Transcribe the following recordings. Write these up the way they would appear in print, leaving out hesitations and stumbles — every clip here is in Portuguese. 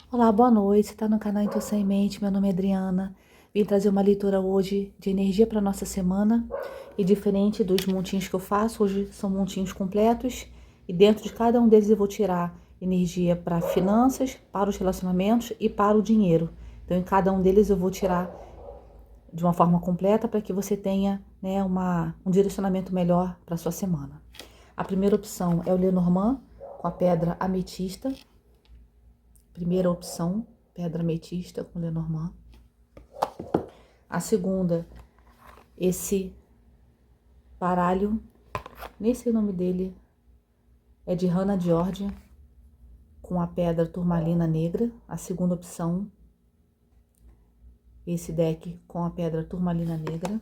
Olá, boa noite. Você está no canal Intuição em Mente. Meu nome é Adriana. Vim trazer uma leitura hoje de energia para nossa semana. E diferente dos montinhos que eu faço, hoje são montinhos completos. E dentro de cada um deles eu vou tirar energia para finanças, para os relacionamentos e para o dinheiro. Então, em cada um deles eu vou tirar de uma forma completa para que você tenha, né, um direcionamento melhor para a sua semana. A primeira opção é o Lenormand com a pedra ametista. Primeira opção, pedra ametista com Lenormand. A segunda, esse baralho, nem sei o nome dele, é de Hannah Georgia, com a pedra turmalina negra. A segunda opção, esse deck com a pedra turmalina negra.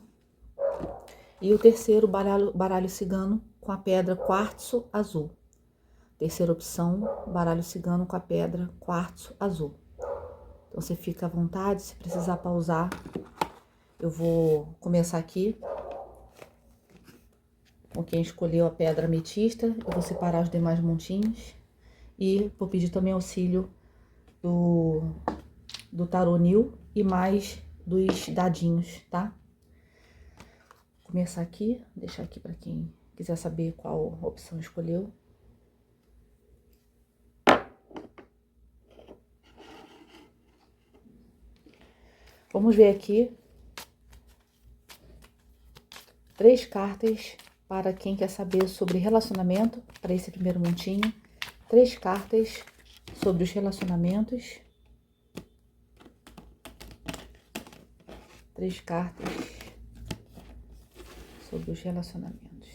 E o terceiro, baralho cigano com a pedra quartzo azul. Terceira opção, baralho cigano com a pedra quartzo azul. Então você fica à vontade, se precisar pausar, eu vou começar aqui com quem escolheu a pedra ametista. Eu vou separar os demais montinhos e vou pedir também auxílio do tarô Nil e mais dos dadinhos, tá? Vou começar aqui, deixar aqui para quem quiser saber qual opção escolheu. Vamos ver aqui 3 cartas para quem quer saber sobre relacionamento, para esse primeiro montinho. 3 cartas sobre os relacionamentos. 3 cartas sobre os relacionamentos.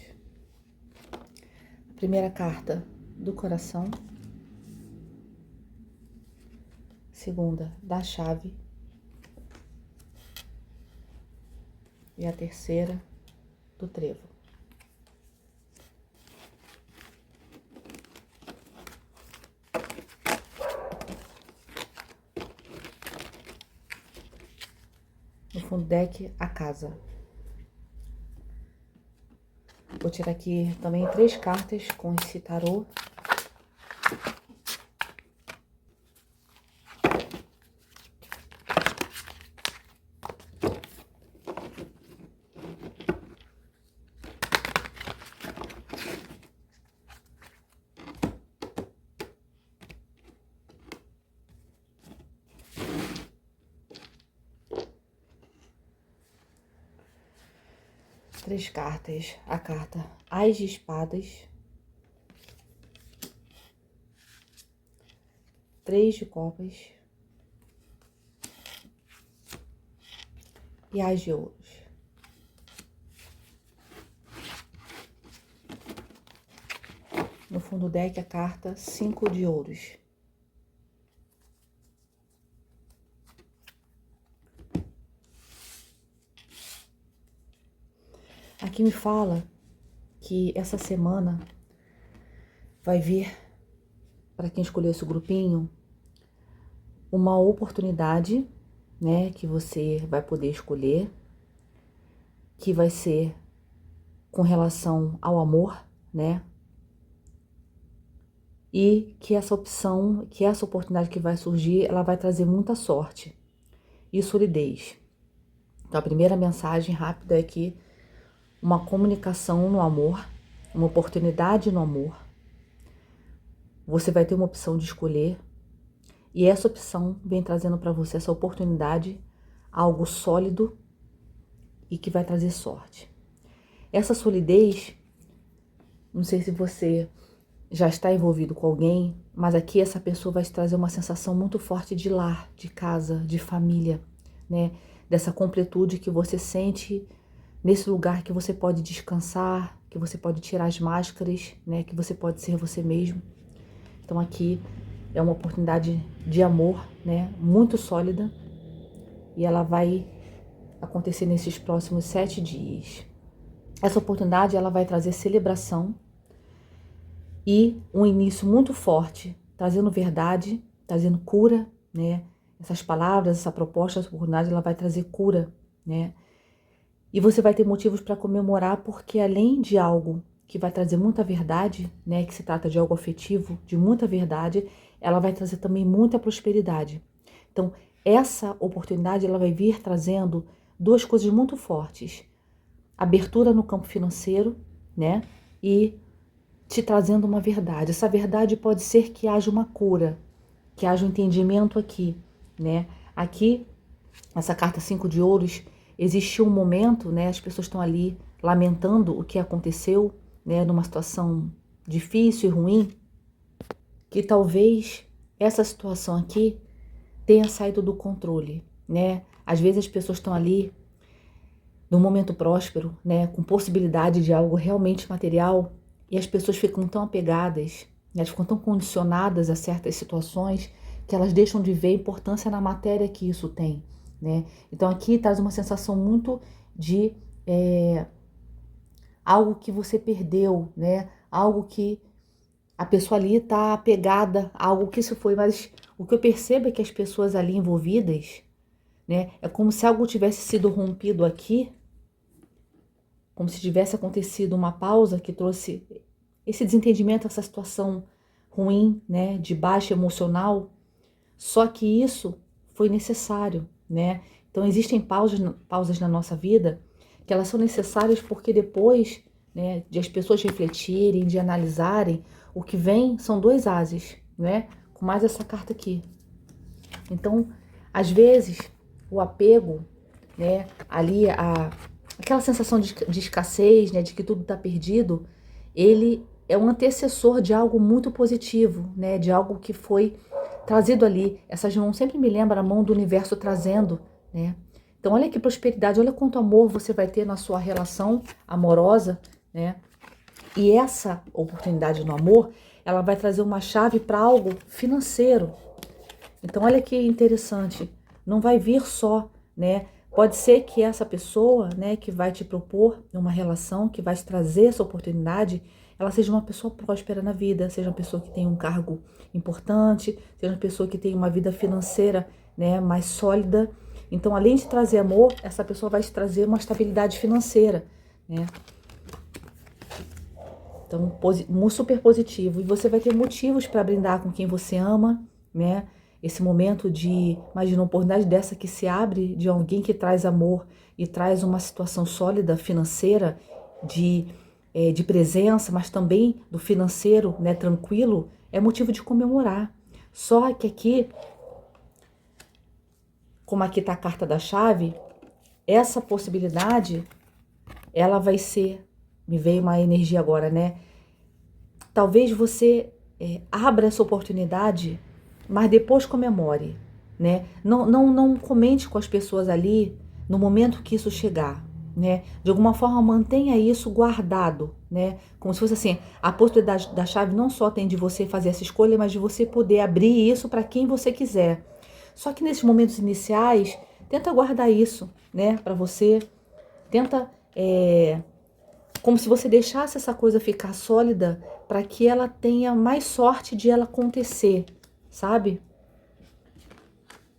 A primeira carta, do coração. Segunda, da chave. E a terceira, do trevo. No fundo do deck, a casa. Vou tirar aqui também 3 cartas com esse tarô. Três cartas. A carta As de Espadas. 3 de copas. E As de ouros. No fundo do deck, a carta 5 de ouros. Aqui me fala que essa semana vai vir, para quem escolheu esse grupinho, uma oportunidade, né, que você vai poder escolher, que vai ser com relação ao amor, né? E que essa opção, que essa oportunidade que vai surgir, ela vai trazer muita sorte e solidez. Então, a primeira mensagem rápida é que uma comunicação no amor, uma oportunidade no amor. Você vai ter uma opção de escolher e essa opção vem trazendo para você essa oportunidade, algo sólido e que vai trazer sorte. Essa solidez, não sei se você já está envolvido com alguém, mas aqui essa pessoa vai te trazer uma sensação muito forte de lar, de casa, de família, né? Dessa completude que você sente nesse lugar que você pode descansar, que você pode tirar as máscaras, né? Que você pode ser você mesmo. Então aqui é uma oportunidade de amor, né? Muito sólida e ela vai acontecer nesses próximos 7 dias. Essa oportunidade ela vai trazer celebração e um início muito forte, trazendo verdade, trazendo cura, né? Essas palavras, essa proposta, essa oportunidade, ela vai trazer cura, né? E você vai ter motivos para comemorar, porque além de algo que vai trazer muita verdade, né? Que se trata de algo afetivo, de muita verdade, ela vai trazer também muita prosperidade. Então, essa oportunidade, ela vai vir trazendo duas coisas muito fortes. Abertura no campo financeiro, né? E te trazendo uma verdade. Essa verdade pode ser que haja uma cura, que haja um entendimento aqui, né? Aqui, essa carta 5 de ouros, existiu um momento, né? As pessoas estão ali lamentando o que aconteceu, né? Numa situação difícil e ruim, que talvez essa situação aqui tenha saído do controle, né? Às vezes as pessoas estão ali num momento próspero, né? Com possibilidade de algo realmente material, e as pessoas ficam tão apegadas, né? Elas ficam tão condicionadas a certas situações que elas deixam de ver a importância na matéria que isso tem, né? Então aqui traz uma sensação muito de algo que você perdeu, né? Algo que a pessoa ali está apegada a algo que isso foi, mas o que eu percebo é que as pessoas ali envolvidas, né? É como se algo tivesse sido rompido aqui, como se tivesse acontecido uma pausa que trouxe esse desentendimento, essa situação ruim, né? De baixa emocional. Só que isso foi necessário, né? Então existem pausas na nossa vida que elas são necessárias porque depois, né, de as pessoas refletirem, de analisarem, o que vem são dois ases, né? Com mais essa carta aqui. Então, às vezes, o apego, né, ali aquela sensação de escassez, né, de que tudo está perdido, ele é um antecessor de algo muito positivo, né, de algo que foi trazido ali. Essas mãos sempre me lembram a mão do universo trazendo, né? Então, olha que prosperidade, olha quanto amor você vai ter na sua relação amorosa, né? E essa oportunidade no amor, ela vai trazer uma chave para algo financeiro. Então, olha que interessante. Não vai vir só, né? Pode ser que essa pessoa, né, que vai te propor uma relação, que vai te trazer essa oportunidade, ela seja uma pessoa próspera na vida, seja uma pessoa que tem um cargo importante, seja uma pessoa que tem uma vida financeira, né, mais sólida. Então, além de trazer amor, essa pessoa vai te trazer uma estabilidade financeira, né? Então, super positivo. E você vai ter motivos para brindar com quem você ama, né? Esse momento de, imagina, uma oportunidade dessa que se abre de alguém que traz amor e traz uma situação sólida financeira de presença, mas também do financeiro, né, tranquilo, é motivo de comemorar. Só que aqui, como aqui está a carta da chave, essa possibilidade, ela vai ser, me veio uma energia agora, né? Talvez você abra essa oportunidade, mas depois comemore, né? Não comente com as pessoas ali no momento que isso chegar, né? De alguma forma mantenha isso guardado, né? Como se fosse assim, a possibilidade da chave não só tem de você fazer essa escolha, mas de você poder abrir isso para quem você quiser. Só que nesses momentos iniciais, tenta guardar isso, né? Para você, tenta como se você deixasse essa coisa ficar sólida para que ela tenha mais sorte de ela acontecer, sabe?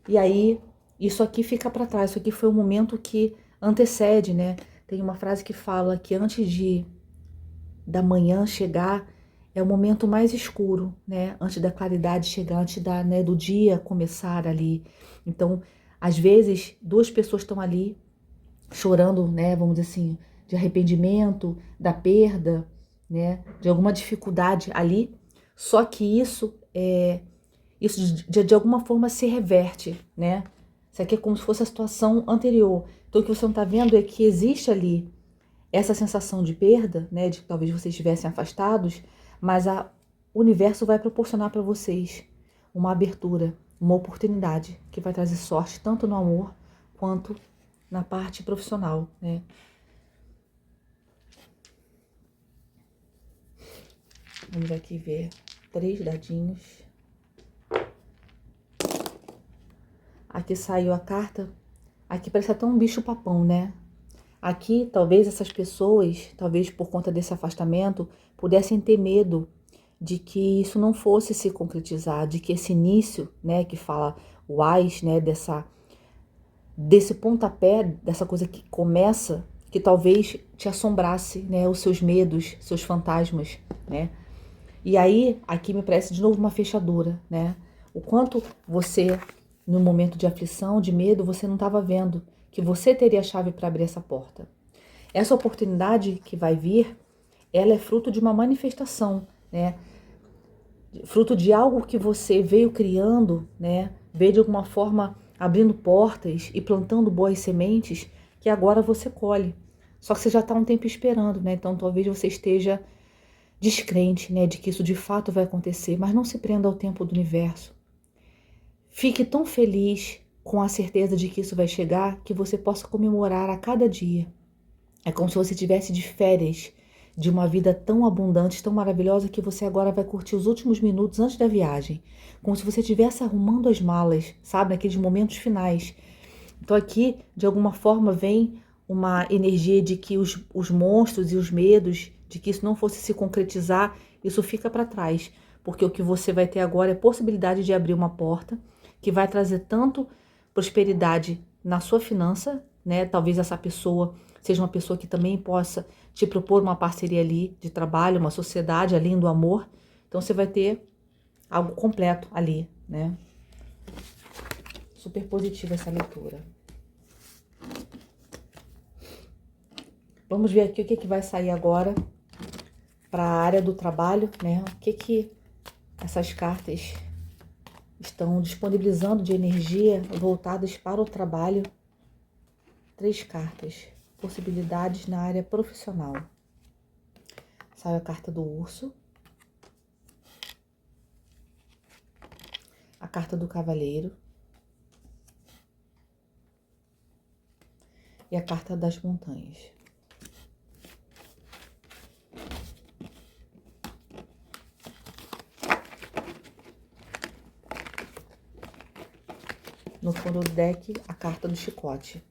E aí, isso aqui fica para trás. Isso aqui foi o momento que antecede, né? Tem uma frase que fala que antes da manhã chegar, é o momento mais escuro, né? Antes da claridade chegar, antes do dia começar ali. Então, às vezes, duas pessoas estão ali chorando, né? Vamos dizer assim, de arrependimento, da perda, né? De alguma dificuldade ali. Só que isso de alguma forma se reverte, né? Isso aqui é como se fosse a situação anterior. Então, o que você não está vendo é que existe ali essa sensação de perda, né? De que talvez vocês estivessem afastados, mas o universo vai proporcionar para vocês uma abertura, uma oportunidade que vai trazer sorte tanto no amor quanto na parte profissional, né? Vamos aqui ver 3 dadinhos. Aqui saiu a carta. Aqui parece até um bicho-papão, né? Aqui, talvez essas pessoas, talvez por conta desse afastamento, pudessem ter medo de que isso não fosse se concretizar, de que esse início, né, que fala o ás, né, desse pontapé, dessa coisa que começa, que talvez te assombrasse, né, os seus medos, seus fantasmas, né? E aí, aqui me parece de novo uma fechadura, né? O quanto você, no momento de aflição, de medo, você não estava vendo que você teria a chave para abrir essa porta. Essa oportunidade que vai vir, ela é fruto de uma manifestação, né? Fruto de algo que você veio criando, né? Veio de alguma forma abrindo portas e plantando boas sementes que agora você colhe. Só que você já está um tempo esperando, né? Então talvez você esteja descrente, né, de que isso de fato vai acontecer, mas não se prenda ao tempo do universo. Fique tão feliz com a certeza de que isso vai chegar que você possa comemorar a cada dia. É como se você estivesse de férias de uma vida tão abundante, tão maravilhosa, que você agora vai curtir os últimos minutos antes da viagem. Como se você estivesse arrumando as malas, sabe? Naqueles momentos finais. Então aqui, de alguma forma, vem uma energia de que os monstros e os medos, de que isso não fosse se concretizar, isso fica para trás. Porque o que você vai ter agora é a possibilidade de abrir uma porta que vai trazer tanto prosperidade na sua finança, né? Talvez essa pessoa seja uma pessoa que também possa te propor uma parceria ali de trabalho, uma sociedade além do amor. Então você vai ter algo completo ali, né? Super positiva essa leitura. Vamos ver aqui o que vai sair agora para a área do trabalho, né? O que essas cartas estão disponibilizando de energia voltadas para o trabalho. 3 cartas. Possibilidades na área profissional. Sai a carta do urso. A carta do cavaleiro. E a carta das montanhas. No fundo do deck, a carta do chicote.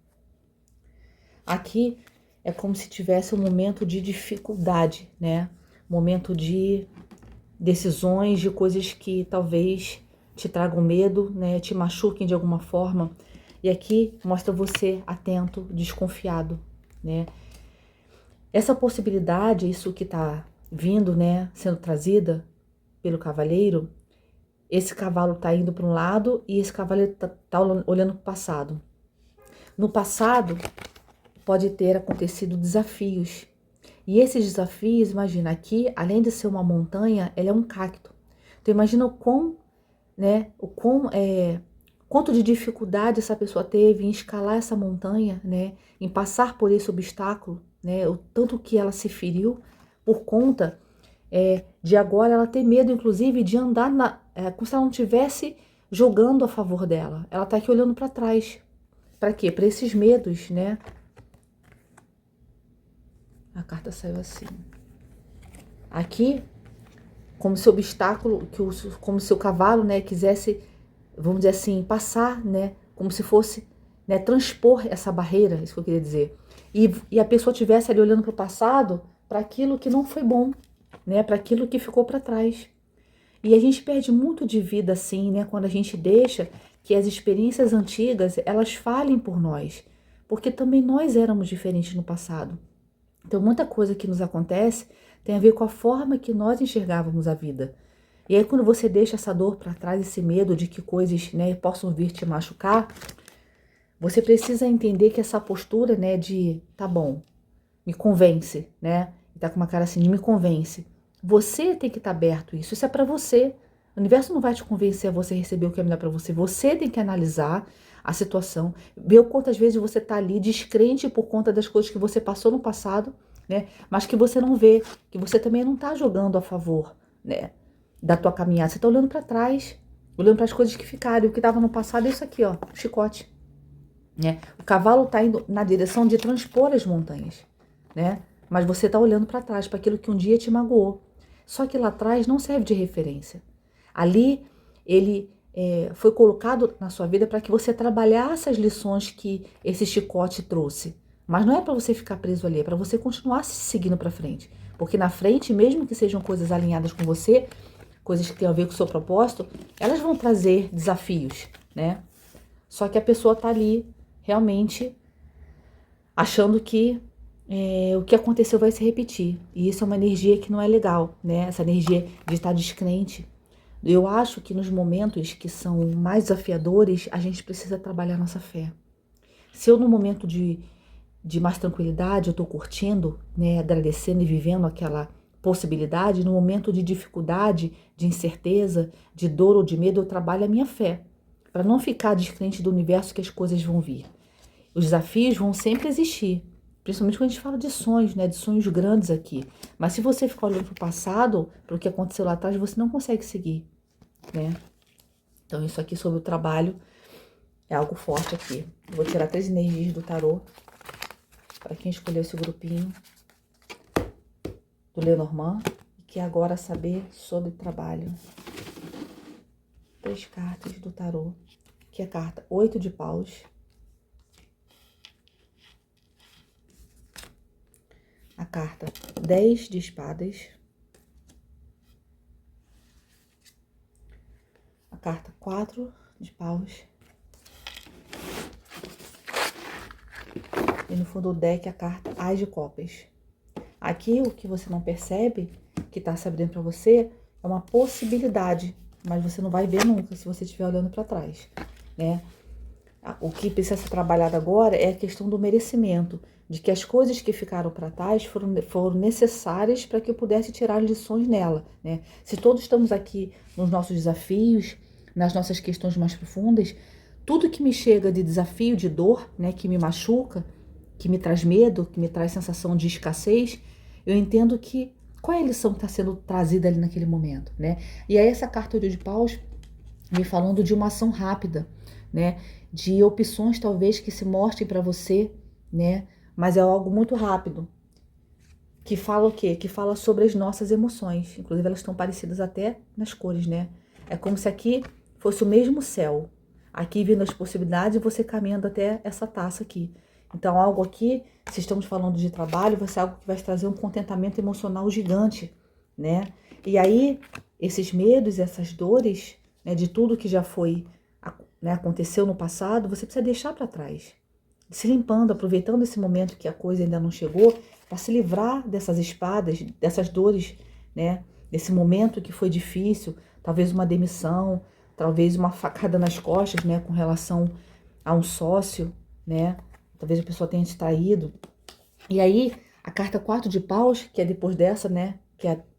Aqui é como se tivesse um momento de dificuldade, né? Momento de decisões, de coisas que talvez te tragam medo, né? Te machuquem de alguma forma. E aqui mostra você atento, desconfiado, né? Essa possibilidade, isso que tá vindo, né? Sendo trazida pelo cavaleiro, esse cavalo tá indo para um lado e esse cavaleiro tá olhando para o passado. No passado, pode ter acontecido desafios. E esses desafios, imagina, aqui, além de ser uma montanha, ela é um cacto. Então imagina quanto de dificuldade essa pessoa teve em escalar essa montanha, né? Em passar por esse obstáculo, né? O tanto que ela se feriu por conta de agora ela ter medo, inclusive, de andar como se ela não estivesse jogando a favor dela. Ela tá aqui olhando para trás. Para quê? Para esses medos, né? A carta saiu assim. Aqui, como se o obstáculo, como se o cavalo, né, quisesse, vamos dizer assim, passar, né, como se fosse, né, transpor essa barreira, isso que eu queria dizer. E a pessoa estivesse ali olhando para o passado, para aquilo que não foi bom, né, para aquilo que ficou para trás. E a gente perde muito de vida assim, né, quando a gente deixa que as experiências antigas, elas falem por nós, porque também nós éramos diferentes no passado. Então, muita coisa que nos acontece tem a ver com a forma que nós enxergávamos a vida. E aí, quando você deixa essa dor para trás, esse medo de que coisas, né, possam vir te machucar, você precisa entender que essa postura, né, de, tá bom, me convence, né, e tá com uma cara assim, de me convence. Você tem que estar aberto a isso. Isso é para você. O universo não vai te convencer a você receber o que é melhor para você. Você tem que analisar a situação, ver quantas vezes você tá ali descrente por conta das coisas que você passou no passado, né? Mas que você não vê, que você também não tá jogando a favor, né, da tua caminhada. Você tá olhando para trás, olhando para as coisas que ficaram. O que estava no passado é isso aqui, ó, chicote, né? O cavalo tá indo na direção de transpor as montanhas, né? Mas você tá olhando para trás, para aquilo que um dia te magoou. Só que lá atrás não serve de referência. Ali ele foi colocado na sua vida para que você trabalhasse as lições que esse chicote trouxe. Mas não é para você ficar preso ali, é para você continuar se seguindo para frente. Porque na frente, mesmo que sejam coisas alinhadas com você, coisas que tenham a ver com o seu propósito, elas vão trazer desafios, né? Só que a pessoa tá ali realmente achando que o que aconteceu vai se repetir. E isso é uma energia que não é legal, né? Essa energia de estar descrente. Eu acho que nos momentos que são mais desafiadores, a gente precisa trabalhar nossa fé. Se eu no momento de mais tranquilidade, eu estou curtindo, né, agradecendo e vivendo aquela possibilidade, no momento de dificuldade, de incerteza, de dor ou de medo, eu trabalho a minha fé, para não ficar descrente do universo que as coisas vão vir. Os desafios vão sempre existir, principalmente quando a gente fala de sonhos, né, de sonhos grandes aqui. Mas se você ficar olhando para o passado, para o que aconteceu lá atrás, você não consegue seguir, né? Então isso aqui sobre o trabalho é algo forte aqui. Eu vou tirar 3 energias do tarô para quem escolheu esse grupinho do Lenormand e quer agora saber sobre trabalho. 3 cartas do tarô, que é a carta 8 de paus, a carta 10 de espadas, a carta 4 de paus e no fundo do deck a carta As de copas. Aqui o que você não percebe, que está se abrindo para você, é uma possibilidade, mas você não vai ver nunca se você estiver olhando para trás, né? O que precisa ser trabalhado agora é a questão do merecimento, de que as coisas que ficaram para trás foram necessárias para que eu pudesse tirar lições nela, né? Se todos estamos aqui nos nossos desafios, nas nossas questões mais profundas, tudo que me chega de desafio, de dor, né, que me machuca, que me traz medo, que me traz sensação de escassez, eu entendo que qual é a lição que está sendo trazida ali naquele momento, né? E aí essa carta 8 de paus me falando de uma ação rápida, né? De opções talvez que se mostrem para você, né? Mas é algo muito rápido. Que fala o quê? Que fala sobre as nossas emoções. Inclusive elas estão parecidas até nas cores, né? É como se aqui fosse o mesmo céu. Aqui vindo as possibilidades e você caminhando até essa taça aqui. Então algo aqui, se estamos falando de trabalho, vai ser algo que vai trazer um contentamento emocional gigante, né? E aí, esses medos, essas dores, né, de tudo que já foi, né, aconteceu no passado, você precisa deixar para trás. Se limpando, aproveitando esse momento que a coisa ainda não chegou, para se livrar dessas espadas, dessas dores, né? Desse momento que foi difícil, talvez uma demissão, talvez uma facada nas costas, né? Com relação a um sócio, né? Talvez a pessoa tenha te traído. E aí, a carta 4 de paus, que é depois dessa, né?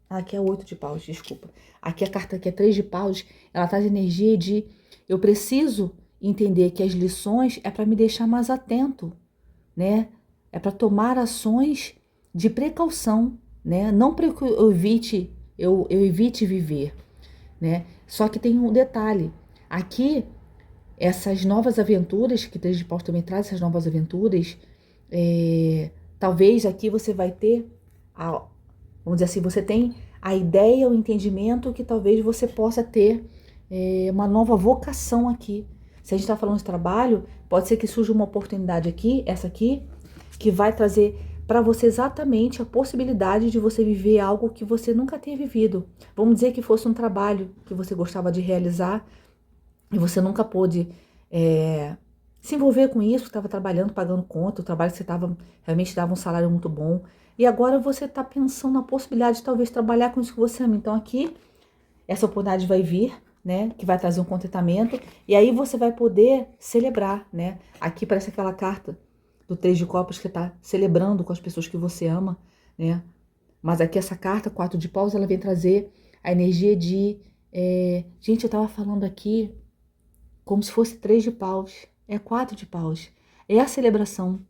Aqui é 8 de paus, desculpa. Aqui a carta que é 3 de paus, ela traz energia de eu preciso entender que as lições é para me deixar mais atento, né? É para tomar ações de precaução, né? Não para que eu evite viver, né? Só que tem um detalhe. Aqui, essas novas aventuras, que 3 de paus também traz essas novas aventuras, talvez aqui você vai ter, vamos dizer assim, você tem a ideia, o entendimento que talvez você possa ter uma nova vocação aqui. Se a gente está falando de trabalho, pode ser que surja uma oportunidade aqui, essa aqui, que vai trazer para você exatamente a possibilidade de você viver algo que você nunca tenha vivido. Vamos dizer que fosse um trabalho que você gostava de realizar e você nunca pôde se envolver com isso, estava trabalhando, pagando conta, o trabalho que você estava realmente dava um salário muito bom. E agora você está pensando na possibilidade de talvez trabalhar com isso que você ama. Então aqui, essa oportunidade vai vir, né? Que vai trazer um contentamento. E aí você vai poder celebrar, né? Aqui parece aquela carta do 3 de copas que está celebrando com as pessoas que você ama, né? Mas aqui essa carta, 4 de paus, ela vem trazer a energia de... gente, eu estava falando aqui como se fosse 3 de paus. É 4 de paus. É a celebração.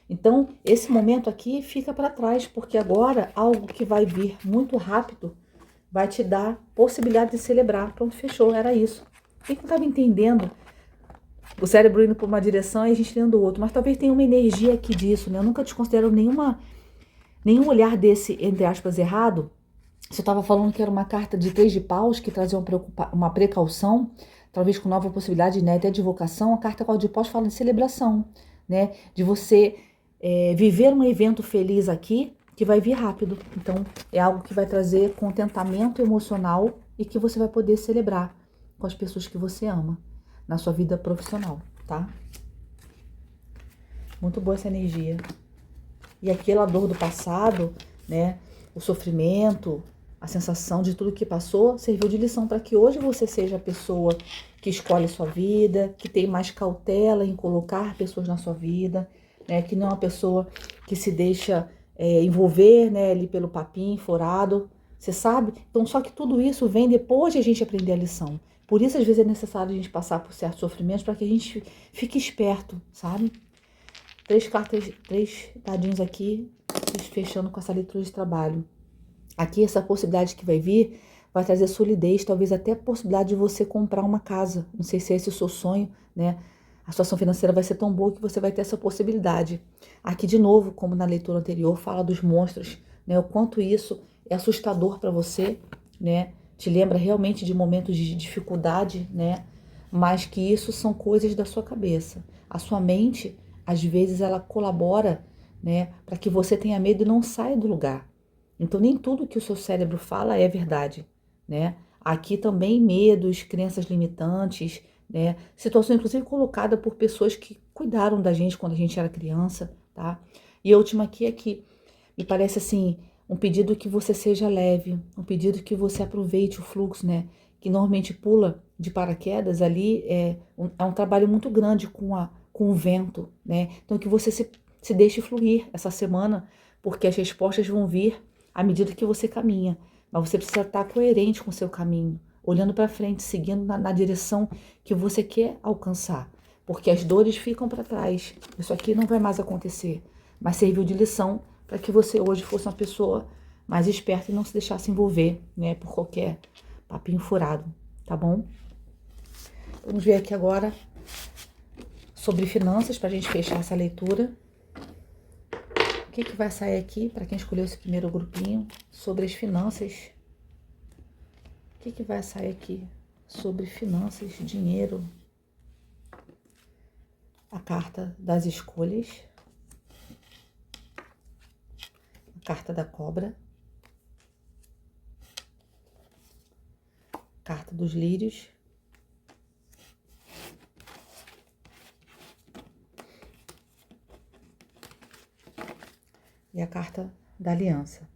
Então, esse momento aqui fica para trás, porque agora algo que vai vir muito rápido vai te dar possibilidade de celebrar. Pronto, fechou, era isso. Quem não estava entendendo o cérebro indo para uma direção e a gente indo do outro, mas talvez tenha uma energia aqui disso, né? Eu nunca desconsidero nenhum olhar desse, entre aspas, errado. Você estava falando que era uma carta de 3 de paus, que trazia uma precaução, talvez com nova possibilidade, né, até de vocação. A carta 4 de paus fala de celebração, né? De você viver um evento feliz aqui, que vai vir rápido. Então, é algo que vai trazer contentamento emocional e que você vai poder celebrar com as pessoas que você ama na sua vida profissional, tá? Muito boa essa energia. E aquela dor do passado, né, o sofrimento, a sensação de tudo que passou, serviu de lição para que hoje você seja a pessoa que escolhe sua vida, que tem mais cautela em colocar pessoas na sua vida, né, que não é uma pessoa que se deixa envolver, né, ali pelo papinho furado, você sabe? Então, só que tudo isso vem depois de a gente aprender a lição. Por isso, às vezes, é necessário a gente passar por certos sofrimentos para que a gente fique esperto, sabe? 3 cartas, 3 dadinhos aqui, fechando com essa leitura de trabalho. Aqui, essa possibilidade que vai vir vai trazer solidez, talvez até a possibilidade de você comprar uma casa. Não sei se esse é o seu sonho, né? A situação financeira vai ser tão boa que você vai ter essa possibilidade. Aqui, de novo, como na leitura anterior, fala dos monstros, né? O quanto isso é assustador para você, né? Te lembra realmente de momentos de dificuldade, né? Mas que isso são coisas da sua cabeça. A sua mente, às vezes, ela colabora, né? Para que você tenha medo e não saia do lugar. Então, nem tudo que o seu cérebro fala é verdade, né? Aqui também medos, crenças limitantes, né? Situação, inclusive, colocada por pessoas que cuidaram da gente quando a gente era criança, tá? E a última aqui é que me parece, assim, um pedido que você seja leve, um pedido que você aproveite o fluxo, né? Que normalmente pula de paraquedas ali, é um trabalho muito grande com o vento, né? Então, que você se deixe fluir essa semana, porque as respostas vão vir à medida que você caminha, mas você precisa estar coerente com o seu caminho, olhando para frente, seguindo na direção que você quer alcançar, porque as dores ficam para trás. Isso aqui não vai mais acontecer, mas serviu de lição para que você hoje fosse uma pessoa mais esperta e não se deixasse envolver, né, por qualquer papinho furado, tá bom? Vamos ver aqui agora sobre finanças para a gente fechar essa leitura. O que vai sair aqui para quem escolheu esse primeiro grupinho sobre as finanças? O que vai sair aqui sobre finanças, dinheiro? A carta das escolhas, a carta da cobra, a carta dos lírios, e a carta da aliança.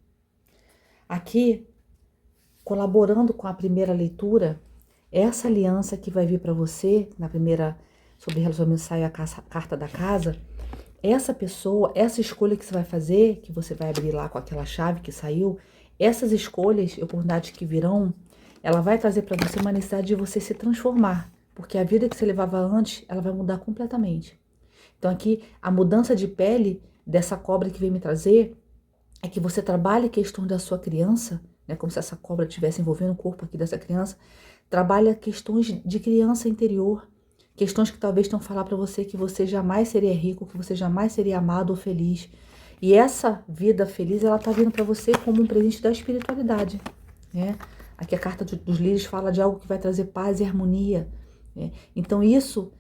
Aqui, colaborando com a primeira leitura, essa aliança que vai vir para você, na primeira, sobre relacionamento, sai a carta da casa, essa pessoa, essa escolha que você vai fazer, que você vai abrir lá com aquela chave que saiu, essas escolhas, oportunidades que virão, ela vai trazer para você uma necessidade de você se transformar, porque a vida que você levava antes, ela vai mudar completamente. Então aqui, a mudança de pele dessa cobra que veio me trazer é que você trabalhe questões da sua criança, né, como se essa cobra estivesse envolvendo o corpo aqui dessa criança, trabalha questões de criança interior, questões que talvez estão falando para você que você jamais seria rico, que você jamais seria amado ou feliz. E essa vida feliz, ela tá vindo para você como um presente da espiritualidade, né? Aqui a carta dos lírios fala de algo que vai trazer paz e harmonia, né? Então isso,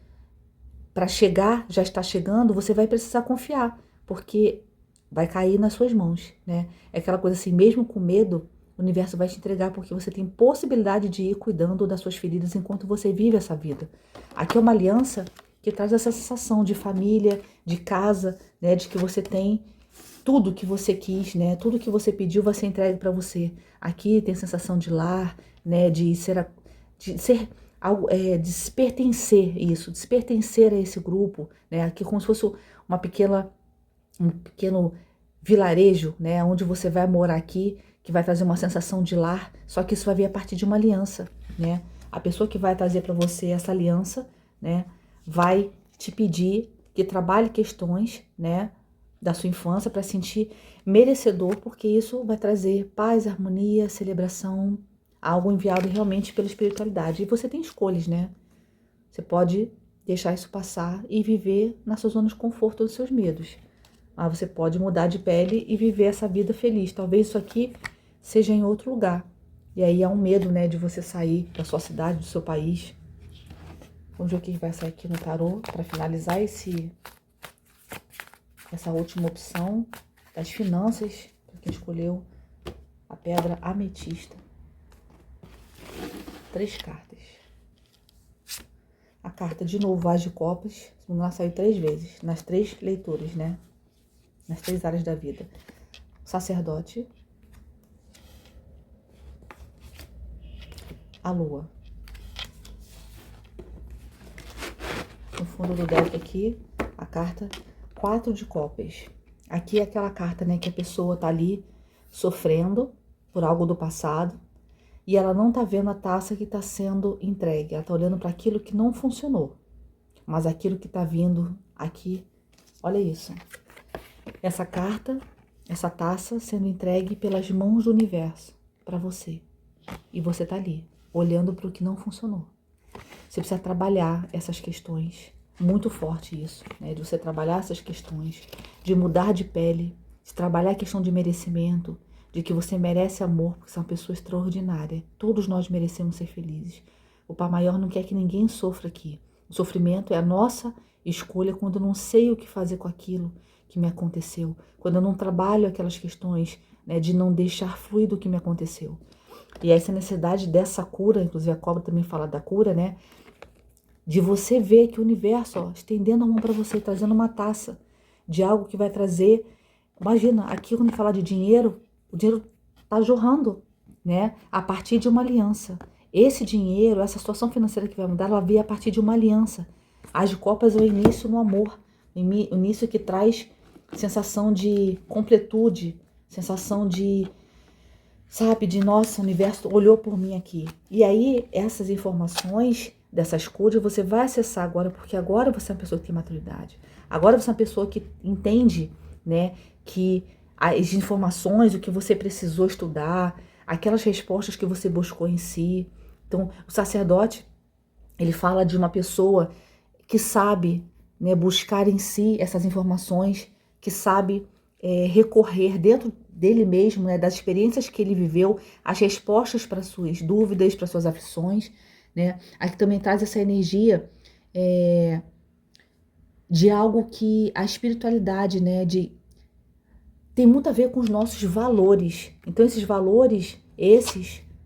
para chegar, já está chegando, você vai precisar confiar, porque vai cair nas suas mãos, né? É aquela coisa assim, mesmo com medo, o universo vai te entregar porque você tem possibilidade de ir cuidando das suas feridas enquanto você vive essa vida. Aqui é uma aliança que traz essa sensação de família, de casa, né? De que você tem tudo que você quis, né? Tudo que você pediu vai ser entregue para você. Aqui tem a sensação de lar, né? De ser algo, de se pertencer isso, de se pertencer a esse grupo, né? Aqui como se fosse um pequeno vilarejo, né? Onde você vai morar aqui, que vai trazer uma sensação de lar, só que isso vai vir a partir de uma aliança, né? A pessoa que vai trazer para você essa aliança, né? Vai te pedir que trabalhe questões, né? Da sua infância para sentir merecedor, porque isso vai trazer paz, harmonia, celebração, algo enviado realmente pela espiritualidade. E você tem escolhas, né? Você pode deixar isso passar e viver na sua zona de conforto dos seus medos. Mas você pode mudar de pele e viver essa vida feliz. Talvez isso aqui seja em outro lugar. E aí há um medo, né, de você sair da sua cidade, do seu país. Vamos ver o que vai sair aqui no tarô para finalizar essa última opção das finanças, para quem escolheu a pedra ametista. 3 cartas. A carta de novo, As de Copas, ela saiu 3 vezes, nas 3 leituras, né? nas 3 áreas da vida. O sacerdote, a lua. No fundo do deck aqui, a carta 4 de copas. Aqui é aquela carta, né, que a pessoa tá ali sofrendo por algo do passado e ela não tá vendo a taça que tá sendo entregue. Ela tá olhando para aquilo que não funcionou. Mas aquilo que tá vindo aqui, olha isso. Essa carta, essa taça sendo entregue pelas mãos do universo para você. E você tá ali, olhando para o que não funcionou. Você precisa trabalhar essas questões. Muito forte isso, né? De você trabalhar essas questões, de mudar de pele, de trabalhar a questão de merecimento, de que você merece amor, porque você é uma pessoa extraordinária. Todos nós merecemos ser felizes. O Pai Maior não quer que ninguém sofra aqui. O sofrimento é a nossa escolha quando eu não sei o que fazer com aquilo que me aconteceu. Quando eu não trabalho aquelas questões, né, de não deixar fluir do que me aconteceu. E essa necessidade dessa cura, inclusive a cobra também fala da cura, né? De você ver que o universo, ó, estendendo a mão para você, trazendo uma taça de algo que vai trazer. Imagina, aqui quando falar de dinheiro, o dinheiro tá jorrando, né? A partir de uma aliança. Esse dinheiro, essa situação financeira que vai mudar, ela veio a partir de uma aliança. As de copas é o início no amor, o início que traz sensação de completude, sensação de, sabe, de nossa, o universo olhou por mim aqui. E aí, essas informações dessas curas você vai acessar agora, porque agora você é uma pessoa que tem maturidade. Agora você é uma pessoa que entende, né, que as informações, o que você precisou estudar, aquelas respostas que você buscou em si. Então, o sacerdote, ele fala de uma pessoa que sabe, né, buscar em si essas informações, que sabe recorrer dentro dele mesmo, né, das experiências que ele viveu, as respostas para suas dúvidas, para suas aflições, né? Aqui também traz essa energia de algo que a espiritualidade, né, tem muito a ver com os nossos valores. Então esses valores,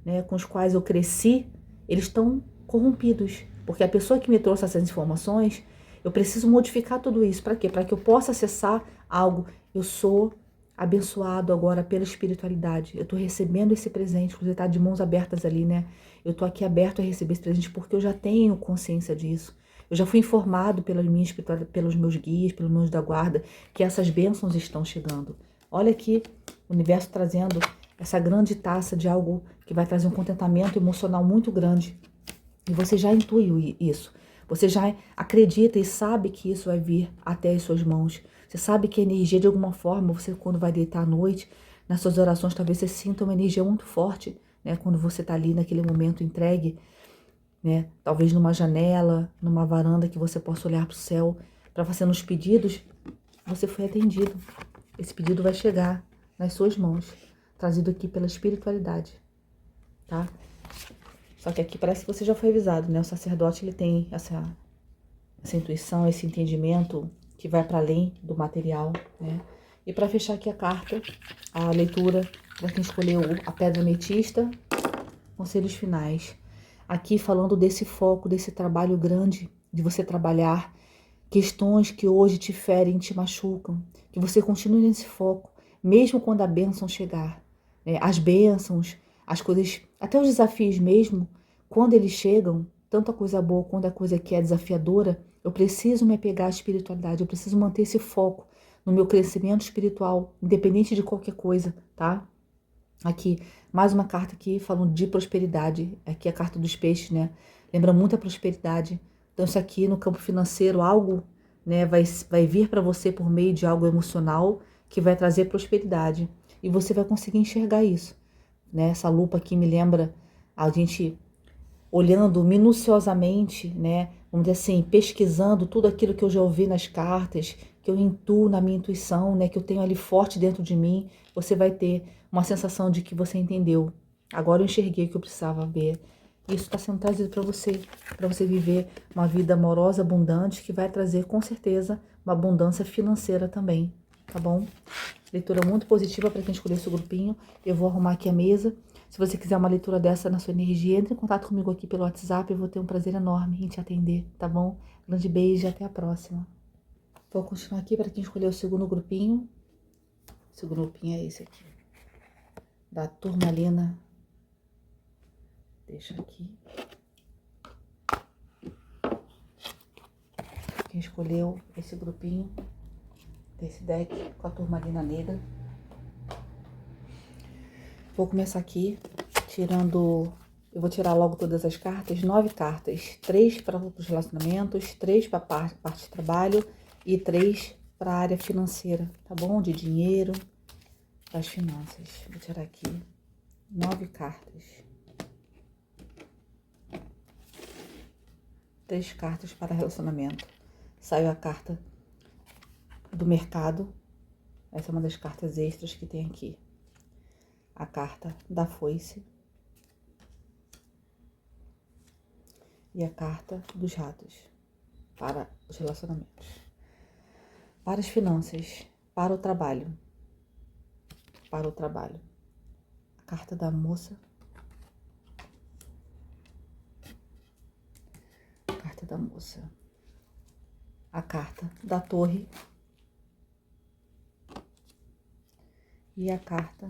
né, com os quais eu cresci, eles estão corrompidos, porque a pessoa que me trouxe essas informações, eu preciso modificar tudo isso. Para quê? Para que eu possa acessar algo. Eu sou abençoado agora pela espiritualidade. Eu estou recebendo esse presente, inclusive está de mãos abertas ali, né? Eu estou aqui aberto a receber esse presente porque eu já tenho consciência disso. Eu já fui informado pela minha espiritualidade, pelos meus guias, pelos meus da guarda, que essas bênçãos estão chegando. Olha aqui o universo trazendo essa grande taça de algo que vai trazer um contentamento emocional muito grande. E você já intui isso. Você já acredita e sabe que isso vai vir até as suas mãos. Você sabe que a energia, de alguma forma, você quando vai deitar à noite, nas suas orações, talvez você sinta uma energia muito forte, né? Quando você está ali naquele momento entregue, né? Talvez numa janela, numa varanda que você possa olhar para o céu, para fazer uns pedidos, você foi atendido. Esse pedido vai chegar nas suas mãos, trazido aqui pela espiritualidade, tá? Só que aqui parece que você já foi avisado, né? O sacerdote, ele tem essa intuição, esse entendimento que vai para além do material, né? E para fechar aqui a carta, a leitura, para quem escolheu a pedra ametista, conselhos finais. Aqui falando desse foco, desse trabalho grande, de você trabalhar questões que hoje te ferem, te machucam, que você continue nesse foco, mesmo quando a bênção chegar, né? As bênçãos, as coisas, até os desafios mesmo, quando eles chegam, tanto a coisa boa quanto a coisa que é desafiadora, eu preciso me apegar à espiritualidade, eu preciso manter esse foco no meu crescimento espiritual, independente de qualquer coisa, tá? Aqui, mais uma carta aqui falando de prosperidade, aqui a carta dos peixes, né? Lembra muito a prosperidade. Então isso aqui no campo financeiro, algo, né, vai vir para você por meio de algo emocional que vai trazer prosperidade. E você vai conseguir enxergar isso, né? Essa lupa aqui me lembra a gente olhando minuciosamente, né? Vamos dizer assim, pesquisando tudo aquilo que eu já ouvi nas cartas, que eu intuo na minha intuição, né? Que eu tenho ali forte dentro de mim, você vai ter uma sensação de que você entendeu. Agora eu enxerguei o que eu precisava ver. Isso está sendo trazido para você viver uma vida amorosa, abundante, que vai trazer com certeza uma abundância financeira também, tá bom? Leitura muito positiva para quem escolher esse grupinho. Eu vou arrumar aqui a mesa. Se você quiser uma leitura dessa na sua energia, entre em contato comigo aqui pelo WhatsApp. Eu vou ter um prazer enorme em te atender, tá bom? Grande beijo e até a próxima. Vou continuar aqui para quem escolheu o segundo grupinho. Esse grupinho é esse aqui. Da turmalina. Deixa aqui. Quem escolheu esse grupinho desse deck com a turmalina negra. Vou começar aqui tirando... Eu vou tirar logo todas as cartas, 9 cartas. 3 para os relacionamentos, 3 para a parte de trabalho e 3 para a área financeira, tá bom? De dinheiro, das finanças. Vou tirar aqui 9 cartas. 3 cartas para relacionamento. Saiu a carta do mercado. Essa é uma das cartas extras que tem aqui. A carta da foice. E a carta dos ratos para os relacionamentos. Para as finanças, para o trabalho. Para o trabalho. A carta da moça. A carta da moça. A carta da torre. E a carta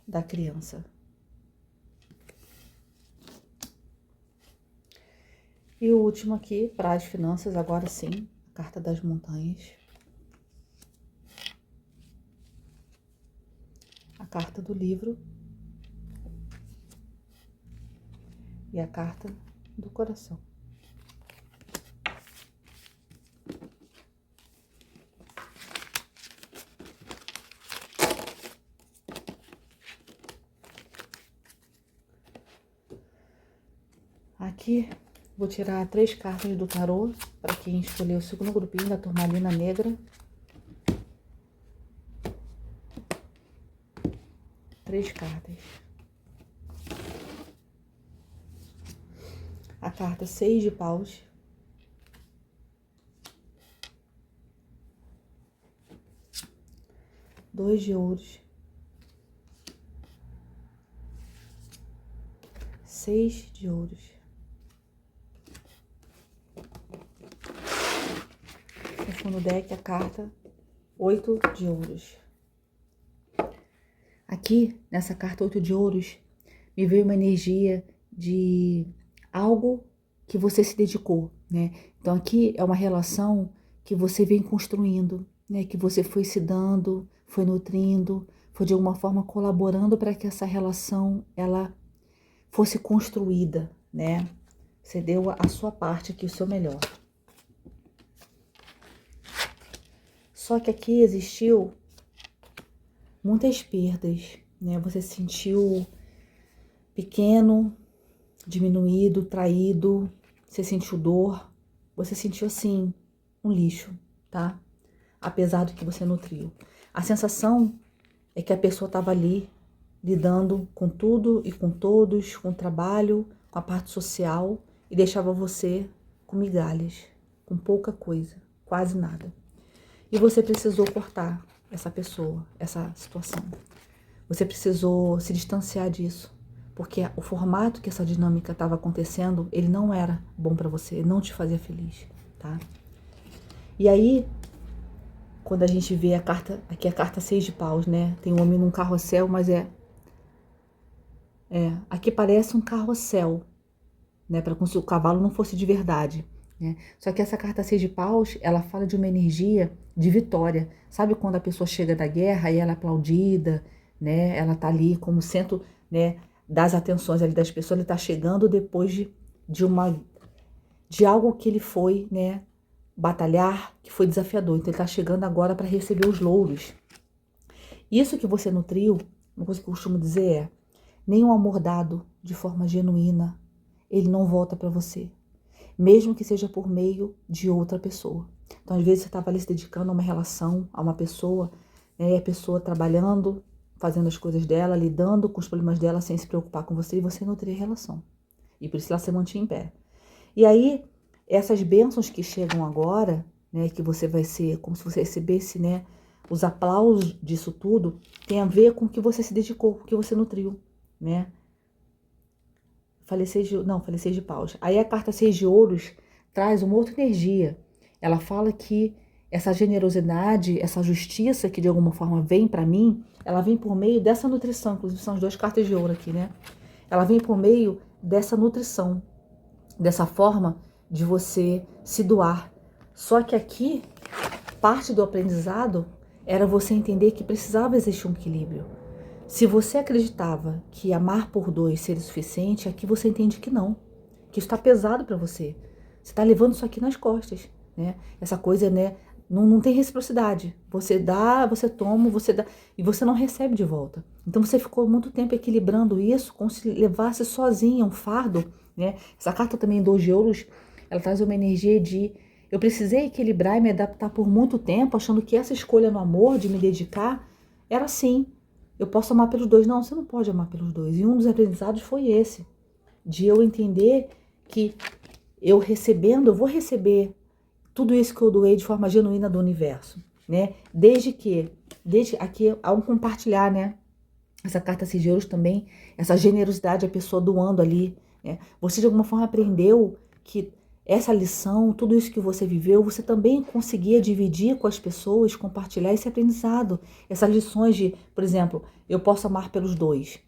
da criança. E o último aqui, para as finanças, agora sim, a carta das montanhas. A carta do livro. E a carta do coração. Aqui... Vou tirar 3 cartas do tarô para quem escolheu o segundo grupinho da turmalina negra. 3 cartas. A carta 6 de paus. Dois de ouros. 6 de ouros. No fundo do deck, a carta 8 de ouros. Aqui, nessa carta 8 de ouros, me veio uma energia de algo que você se dedicou, né? Então, aqui é uma relação que você vem construindo, né? Que você foi se dando, foi nutrindo, foi de alguma forma colaborando para que essa relação, ela fosse construída, né? Você deu a sua parte aqui, o seu melhor. Só que aqui existiu muitas perdas, né? Você se sentiu pequeno, diminuído, traído, você sentiu dor, você sentiu assim, um lixo, tá? Apesar do que você nutriu. A sensação é que a pessoa estava ali, lidando com tudo e com todos, com o trabalho, com a parte social, e deixava você com migalhas, com pouca coisa, quase nada. E você precisou cortar essa pessoa, essa situação. Você precisou se distanciar disso, porque o formato que essa dinâmica estava acontecendo, ele não era bom para você, ele não te fazia feliz, tá? E aí, quando a gente vê a carta, aqui a carta 6 de paus, né? Tem um homem num carrossel, mas aqui parece um carrossel, né? Para como se o cavalo não fosse de verdade. Né? Só que essa carta 6 de paus, ela fala de uma energia de vitória. Sabe quando a pessoa chega da guerra e ela é aplaudida, né? Ela tá ali como centro, né, das atenções ali das pessoas, ele tá chegando depois de algo que ele foi, né, batalhar, que foi desafiador. Então ele tá chegando agora para receber os louros. Isso que você nutriu, uma coisa que eu costumo dizer é: nenhum amor dado de forma genuína, ele não volta para você. Mesmo que seja por meio de outra pessoa. Então, às vezes, você estava ali se dedicando a uma relação, a uma pessoa, né, e a pessoa trabalhando, fazendo as coisas dela, lidando com os problemas dela sem se preocupar com você, e você nutria a relação. E por isso ela se mantinha em pé. E aí, essas bênçãos que chegam agora, né, que você vai ser, como se você recebesse, né, os aplausos disso tudo, tem a ver com o que você se dedicou, o que você nutriu, né? Falei 6 de paus. Aí a carta 6 de ouros traz uma outra energia. Ela fala que essa generosidade, essa justiça que de alguma forma vem para mim, ela vem por meio dessa nutrição. Inclusive são as 2 cartas de ouro aqui, né? Ela vem por meio dessa nutrição, dessa forma de você se doar. Só que aqui, parte do aprendizado era você entender que precisava existir um equilíbrio. Se você acreditava que amar por 2 seria suficiente, aqui você entende que não, que isso está pesado para você. Você está levando isso aqui nas costas, né? Essa coisa, né? Não tem reciprocidade. Você dá, você toma, você dá e você não recebe de volta. Então você ficou muito tempo equilibrando isso como se levasse sozinha um fardo, né? Essa carta também 2 de ouros, ela traz uma energia de eu precisei equilibrar e me adaptar por muito tempo, achando que essa escolha no amor, de me dedicar, era assim. Eu posso amar pelos 2. Não, você não pode amar pelos 2. E um dos aprendizados foi esse, de eu entender que eu recebendo, eu vou receber tudo isso que eu doei de forma genuína do universo, né? Desde aqui há um compartilhar, né? Essa carta de ouros também, essa generosidade, a pessoa doando ali, né? Você de alguma forma aprendeu que essa lição, tudo isso que você viveu, você também conseguia dividir com as pessoas, compartilhar esse aprendizado. Essas lições de, por exemplo, eu posso amar pelos 2,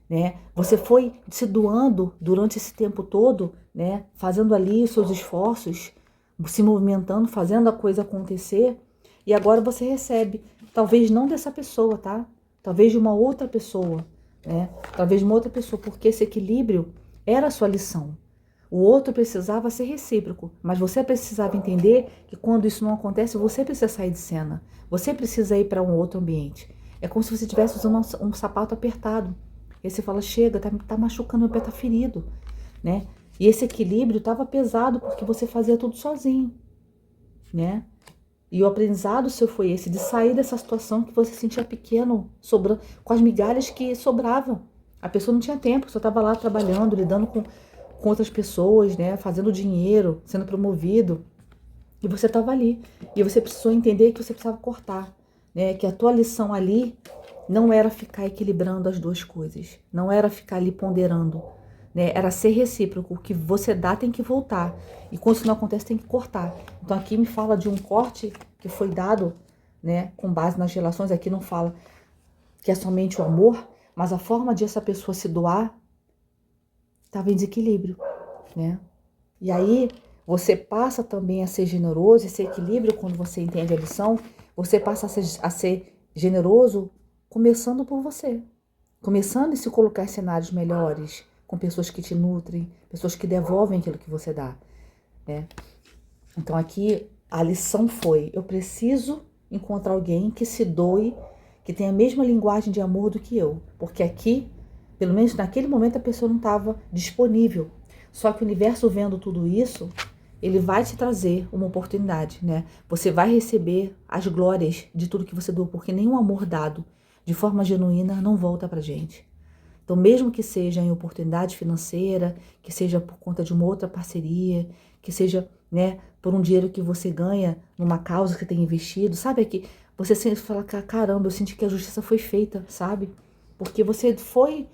né? Você foi se doando durante esse tempo todo, né? Fazendo ali os seus esforços, se movimentando, fazendo a coisa acontecer, e agora você recebe, talvez não dessa pessoa, tá? Talvez de uma outra pessoa, né? Talvez de uma outra pessoa, porque esse equilíbrio era a sua lição. O outro precisava ser recíproco, mas você precisava entender que quando isso não acontece, você precisa sair de cena. Você precisa ir para um outro ambiente. É como se você estivesse usando um sapato apertado. E aí você fala, chega, tá machucando, meu pé tá ferido, né? E esse equilíbrio estava pesado porque você fazia tudo sozinho, né? E o aprendizado seu foi esse, de sair dessa situação que você se sentia pequeno, sobrando, com as migalhas que sobravam. A pessoa não tinha tempo, só estava lá trabalhando, lidando com outras pessoas, né? Fazendo dinheiro, sendo promovido. E você estava ali. E você precisou entender que você precisava cortar, né? Que a tua lição ali não era ficar equilibrando as 2 coisas. Não era ficar ali ponderando, né? Era ser recíproco. O que você dá tem que voltar. E quando isso não acontece, tem que cortar. Então aqui me fala de um corte que foi dado, né? Com base nas relações. Aqui não fala que é somente o amor, mas a forma de essa pessoa se doar estava em desequilíbrio, né? E aí você passa também a ser generoso, esse equilíbrio, quando você entende a lição, você passa a ser generoso começando por você. Começando a se colocar em cenários melhores, com pessoas que te nutrem, pessoas que devolvem aquilo que você dá, né? Então aqui a lição foi, eu preciso encontrar alguém que se doe, que tenha a mesma linguagem de amor do que eu. Porque aqui, pelo menos naquele momento, a pessoa não estava disponível. Só que o universo vendo tudo isso, ele vai te trazer uma oportunidade, né? Você vai receber as glórias de tudo que você doou, porque nenhum amor dado de forma genuína não volta pra gente. Então, mesmo que seja em oportunidade financeira, que seja por conta de uma outra parceria, que seja, né, por um dinheiro que você ganha numa causa que você tem investido, sabe aqui? Você sempre fala, caramba, eu senti que a justiça foi feita, sabe? Porque você foi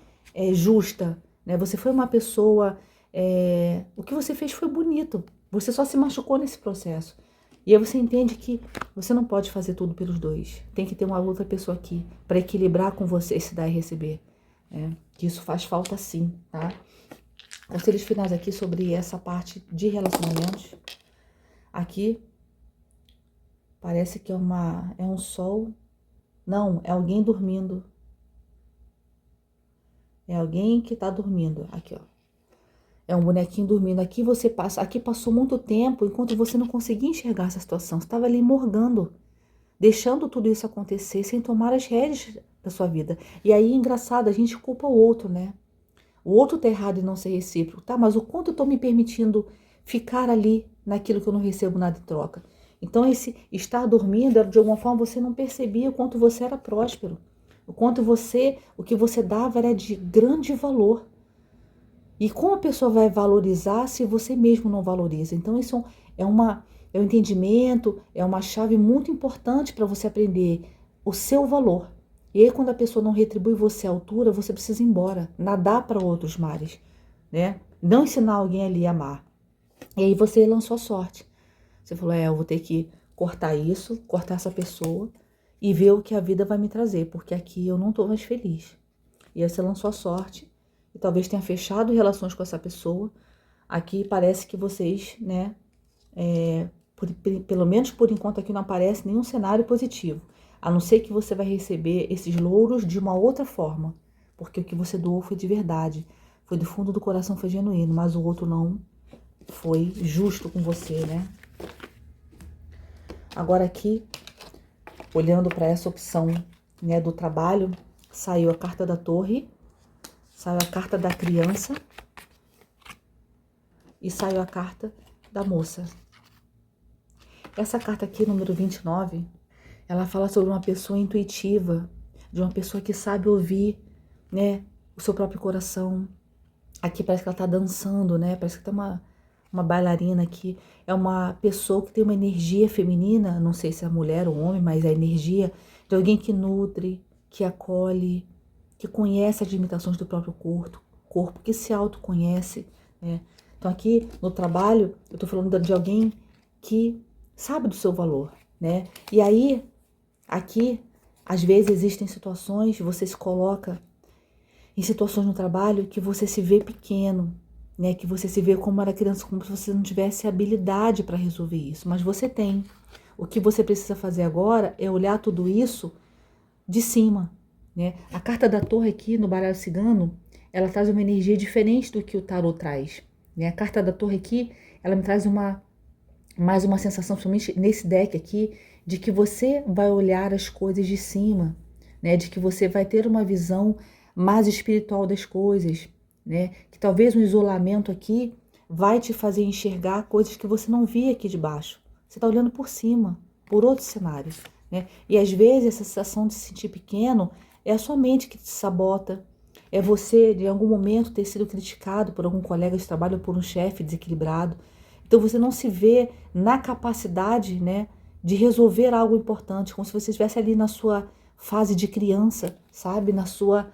justa, né? Você foi uma pessoa, o que você fez foi bonito. Você só se machucou nesse processo. E aí você entende que você não pode fazer tudo pelos 2. Tem que ter uma outra pessoa aqui para equilibrar com você esse dar e receber. Que isso faz falta sim, tá? Conselhos finais aqui sobre essa parte de relacionamentos. Aqui parece que é um sol. Não, é alguém dormindo. É alguém que tá dormindo. Aqui, ó. É um bonequinho dormindo. Aqui passou muito tempo enquanto você não conseguia enxergar essa situação. Você estava ali morgando, deixando tudo isso acontecer sem tomar as rédeas da sua vida. E aí, engraçado, a gente culpa o outro, né? O outro tá errado em não ser recíproco, tá? Mas o quanto eu tô me permitindo ficar ali naquilo que eu não recebo nada em troca? Então, esse estar dormindo, de alguma forma, você não percebia o quanto você era próspero. O que você dava era de grande valor. E como a pessoa vai valorizar se você mesmo não valoriza? Então, isso é um entendimento, é uma chave muito importante para você aprender o seu valor. E aí, quando a pessoa não retribui você à altura, você precisa ir embora, nadar para outros mares, né? Não ensinar alguém ali a amar. E aí você lançou a sorte. Você falou, eu vou ter que cortar isso, cortar essa pessoa e ver o que a vida vai me trazer, porque aqui eu não tô mais feliz. E aí você lançou a sorte e talvez tenha fechado relações com essa pessoa. Aqui parece que vocês, né, pelo menos por enquanto aqui não aparece nenhum cenário positivo. A não ser que você vai receber esses louros de uma outra forma. Porque o que você doou foi de verdade. Foi do fundo do coração, foi genuíno. Mas o outro não foi justo com você, né? Agora aqui, olhando para essa opção, né, do trabalho, saiu a carta da torre, saiu a carta da criança e saiu a carta da moça. Essa carta aqui, número 29, ela fala sobre uma pessoa intuitiva, de uma pessoa que sabe ouvir, né, o seu próprio coração. Aqui parece que ela tá dançando, né? Parece que tem uma bailarina aqui. É uma pessoa que tem uma energia feminina, não sei se é mulher ou homem, mas é a energia de alguém que nutre, que acolhe, que conhece as limitações do próprio corpo, que se autoconhece, né? Então aqui no trabalho, eu tô falando de alguém que sabe do seu valor, né? E aí, aqui, às vezes existem situações, você se coloca em situações no trabalho que você se vê pequeno, né? Que você se vê como era criança, como se você não tivesse habilidade para resolver isso, mas você tem. O que você precisa fazer agora é olhar tudo isso de cima, né? A carta da torre aqui no baralho cigano, ela traz uma energia diferente do que o tarot traz, né? A carta da torre aqui, ela me traz mais uma sensação, somente nesse deck aqui, de que você vai olhar as coisas de cima, né? De que você vai ter uma visão mais espiritual das coisas, né? Que talvez um isolamento aqui vai te fazer enxergar coisas que você não via aqui de baixo. Você está olhando por cima, por outro cenário, né? E às vezes essa sensação de se sentir pequeno é a sua mente que te sabota, é você de algum momento ter sido criticado por algum colega de trabalho ou por um chefe desequilibrado. Então você não se vê na capacidade, né, de resolver algo importante, como se você estivesse ali na sua fase de criança, sabe? Na sua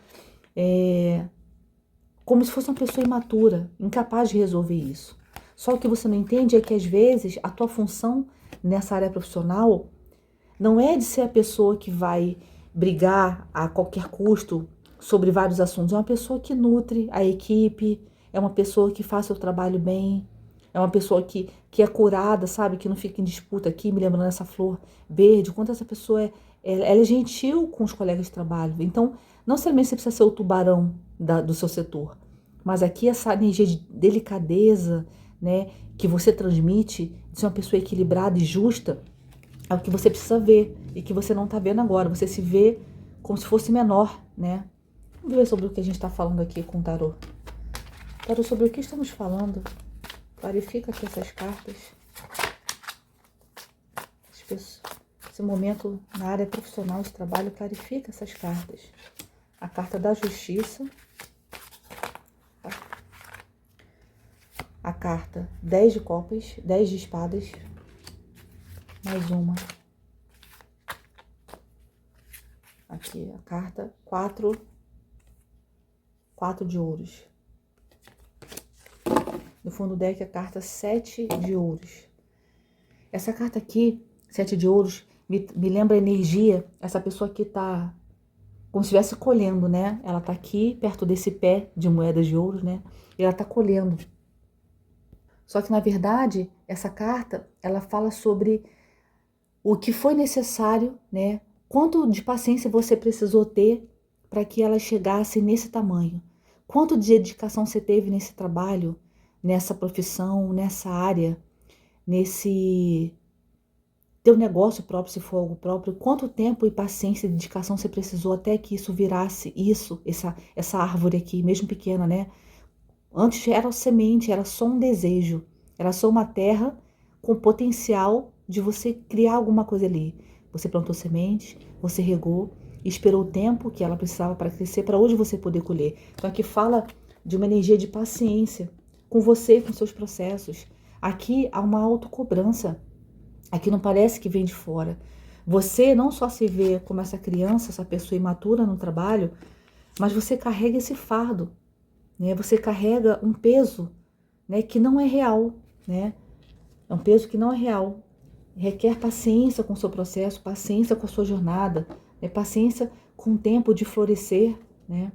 como se fosse uma pessoa imatura, incapaz de resolver isso. Só o que você não entende é que às vezes a tua função nessa área profissional não é de ser a pessoa que vai brigar a qualquer custo sobre vários assuntos. É uma pessoa que nutre a equipe, é uma pessoa que faz seu trabalho bem, é uma pessoa que é curada, sabe? Que não fica em disputa aqui, me lembrando essa flor verde. Quanto essa pessoa ela é gentil com os colegas de trabalho. Então, não necessariamente você precisa ser o tubarão do seu setor. Mas aqui essa energia de delicadeza, né? Que você transmite, de ser uma pessoa equilibrada e justa, é o que você precisa ver e que você não está vendo agora. Você se vê como se fosse menor, né? Vamos ver sobre o que a gente está falando aqui com o tarô. Tarô, sobre o que estamos falando? Clarifica aqui essas cartas. Esse momento na área profissional de trabalho, clarifica essas cartas. A carta da justiça. A carta 10 de copas, 10 de espadas. Mais uma. Aqui a carta 4 de ouros. No fundo do deck a carta 7 de ouros. Essa carta aqui, 7 de ouros, me lembra a energia. Essa pessoa aqui tá como se estivesse colhendo, né? Ela tá aqui perto desse pé de moedas de ouro, né? E ela tá colhendo. Só que na verdade, essa carta, ela fala sobre o que foi necessário, né? Quanto de paciência você precisou ter para que ela chegasse nesse tamanho? Quanto de dedicação você teve nesse trabalho, nessa profissão, nessa área, nesse teu negócio próprio, se for algo próprio? Quanto tempo e paciência e dedicação você precisou até que isso virasse essa árvore aqui, mesmo pequena, né? Antes era semente, era só um desejo, era só uma terra com potencial de você criar alguma coisa ali. Você plantou semente, você regou e esperou o tempo que ela precisava para crescer, para hoje você poder colher. Então aqui fala de uma energia de paciência com você, com seus processos. Aqui há uma autocobrança. Aqui não parece que vem de fora. Você não só se vê como essa criança, essa pessoa imatura no trabalho, mas você carrega esse fardo, né? Você carrega um peso, né, que não é real, né? É um peso que não é real. requer paciência com o seu processo, paciência com a sua jornada, né? Paciência com o tempo de florescer, né?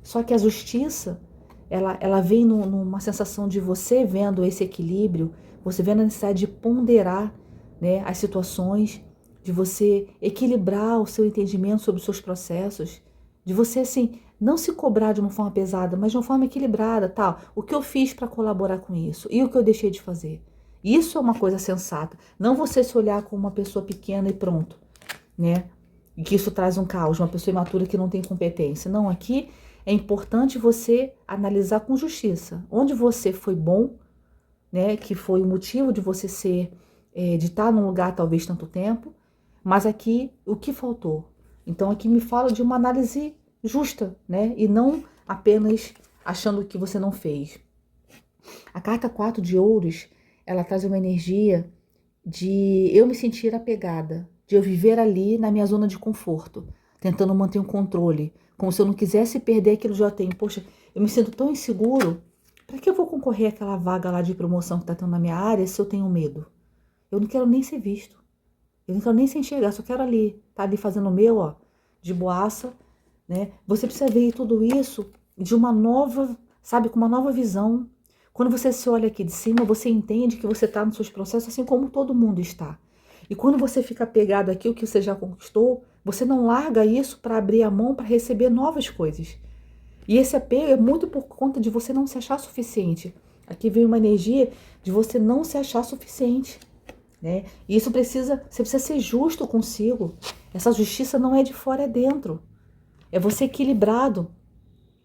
Só que a justiça, ela vem numa sensação de você vendo esse equilíbrio, você vendo a necessidade de ponderar, né, as situações, de você equilibrar o seu entendimento sobre os seus processos, de você, assim, não se cobrar de uma forma pesada, mas de uma forma equilibrada, tal. O que eu fiz para colaborar com isso? E o que eu deixei de fazer? Isso é uma coisa sensata. Não você se olhar como uma pessoa pequena e pronto, né? E que isso traz um caos, uma pessoa imatura que não tem competência. Não, aqui é importante você analisar com justiça. Onde você foi bom, né? Que foi o motivo de você ser, de estar num lugar talvez tanto tempo, mas aqui o que faltou? Então aqui me fala de uma análise justa, né? E não apenas achando que você não fez. A carta 4 de ouros, ela traz uma energia de eu me sentir apegada, de eu viver ali na minha zona de conforto, tentando manter um controle, como se eu não quisesse perder aquilo que eu já tenho. Poxa, eu me sinto tão inseguro, para que eu vou concorrer àquela vaga lá de promoção que está tendo na minha área se eu tenho medo? Eu não quero nem ser visto, eu não quero nem ser enxergado, só quero ali, tá ali fazendo o meu, ó, de boaça, né? Você precisa ver tudo isso de uma nova, sabe, com uma nova visão. Quando você se olha aqui de cima, você entende que você está nos seus processos assim como todo mundo está. E quando você fica apegado àquilo que você já conquistou, você não larga isso para abrir a mão para receber novas coisas. E esse apego é muito por conta de você não se achar suficiente. Aqui vem uma energia de você não se achar suficiente, né? E isso você precisa ser justo consigo. Essa justiça não é de fora, é dentro. É você equilibrado,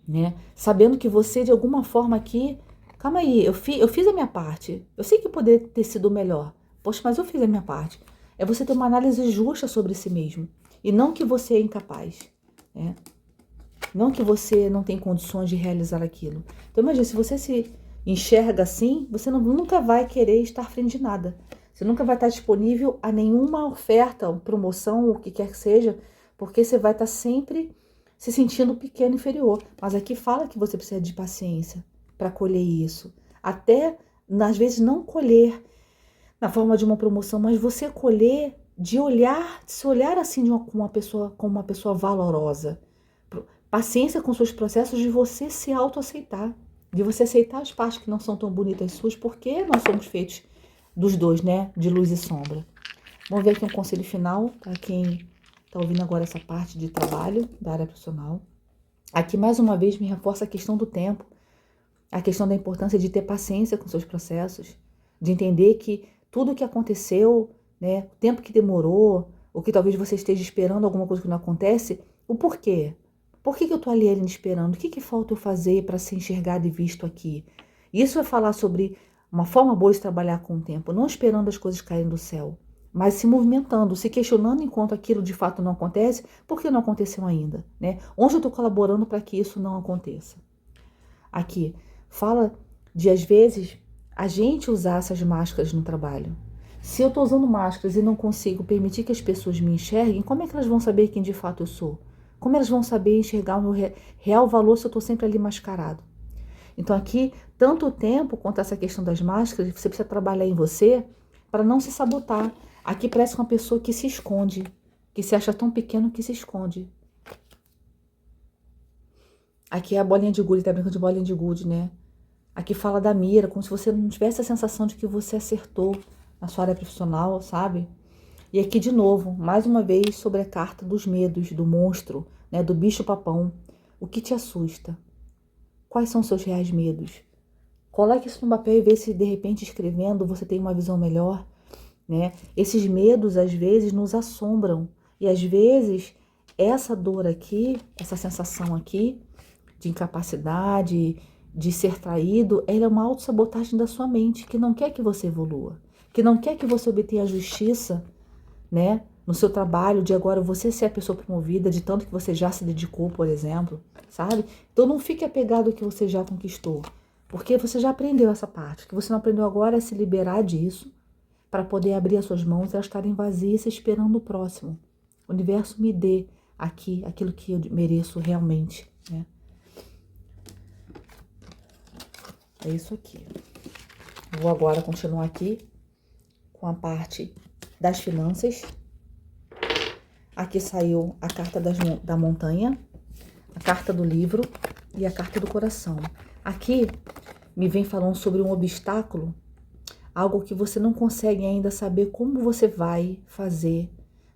né? Sabendo que você, de alguma forma aqui, calma aí, eu fiz a minha parte. Eu sei que poderia ter sido melhor. Poxa, mas eu fiz a minha parte. É você ter uma análise justa sobre si mesmo. E não que você é incapaz, né? Não que você não tem condições de realizar aquilo. Então imagina, se você se enxerga assim, você nunca vai querer estar à frente de nada. Você nunca vai estar disponível a nenhuma oferta, promoção, o que quer que seja, porque você vai estar sempre se sentindo pequeno, inferior. Mas aqui fala que você precisa de paciência para colher isso. Até, às vezes, não colher na forma de uma promoção, mas você colher de olhar, de se olhar assim como uma pessoa valorosa. Paciência com seus processos de você se autoaceitar, de você aceitar as partes que não são tão bonitas suas, porque nós somos feitos dos dois, né? De luz e sombra. Vamos ver aqui um conselho final para quem está ouvindo agora essa parte de trabalho da área profissional. Aqui, mais uma vez, me reforça a questão do tempo, a questão da importância de ter paciência com seus processos, de entender que tudo o que aconteceu, né, o tempo que demorou, ou que talvez você esteja esperando alguma coisa que não acontece, o porquê? Por que eu estou ali esperando? O que falta eu fazer para ser enxergado e visto aqui? Isso é falar sobre uma forma boa de trabalhar com o tempo, não esperando as coisas caírem do céu, mas se movimentando, se questionando enquanto aquilo de fato não acontece, por que não aconteceu ainda? Né? Onde eu estou colaborando para que isso não aconteça? Aqui, fala de, às vezes, a gente usar essas máscaras no trabalho. Se eu estou usando máscaras e não consigo permitir que as pessoas me enxerguem, como é que elas vão saber quem de fato eu sou? Como elas vão saber enxergar o meu real valor se eu estou sempre ali mascarado? Então aqui, tanto o tempo quanto essa questão das máscaras, você precisa trabalhar em você para não se sabotar. Aqui parece uma pessoa que se esconde, que se acha tão pequeno que se esconde. Aqui é a bolinha de gude, tá brincando de bolinha de gude, né? Aqui fala da mira, como se você não tivesse a sensação de que você acertou na sua área profissional, sabe? E aqui de novo, mais uma vez, sobre a carta dos medos, do monstro, né, do bicho-papão. O que te assusta? Quais são os seus reais medos? Coloque isso no papel e vê se de repente escrevendo você tem uma visão melhor, né? Esses medos às vezes nos assombram e às vezes essa dor aqui, essa sensação aqui de incapacidade, de ser traído, ela é uma autossabotagem da sua mente que não quer que você evolua, que não quer que você obtenha a justiça, né? No seu trabalho, de agora você ser a pessoa promovida, de tanto que você já se dedicou, por exemplo, sabe? Então não fique apegado ao que você já conquistou, porque você já aprendeu essa parte. O que você não aprendeu agora é se liberar disso, para poder abrir as suas mãos e elas estarem vazias esperando o próximo. O universo me dê aqui aquilo que eu mereço realmente, né? É isso aqui. Vou agora continuar aqui com a parte das finanças. Aqui saiu a carta da montanha, a carta do livro e a carta do coração. Aqui me vem falando sobre um obstáculo, algo que você não consegue ainda saber como você vai fazer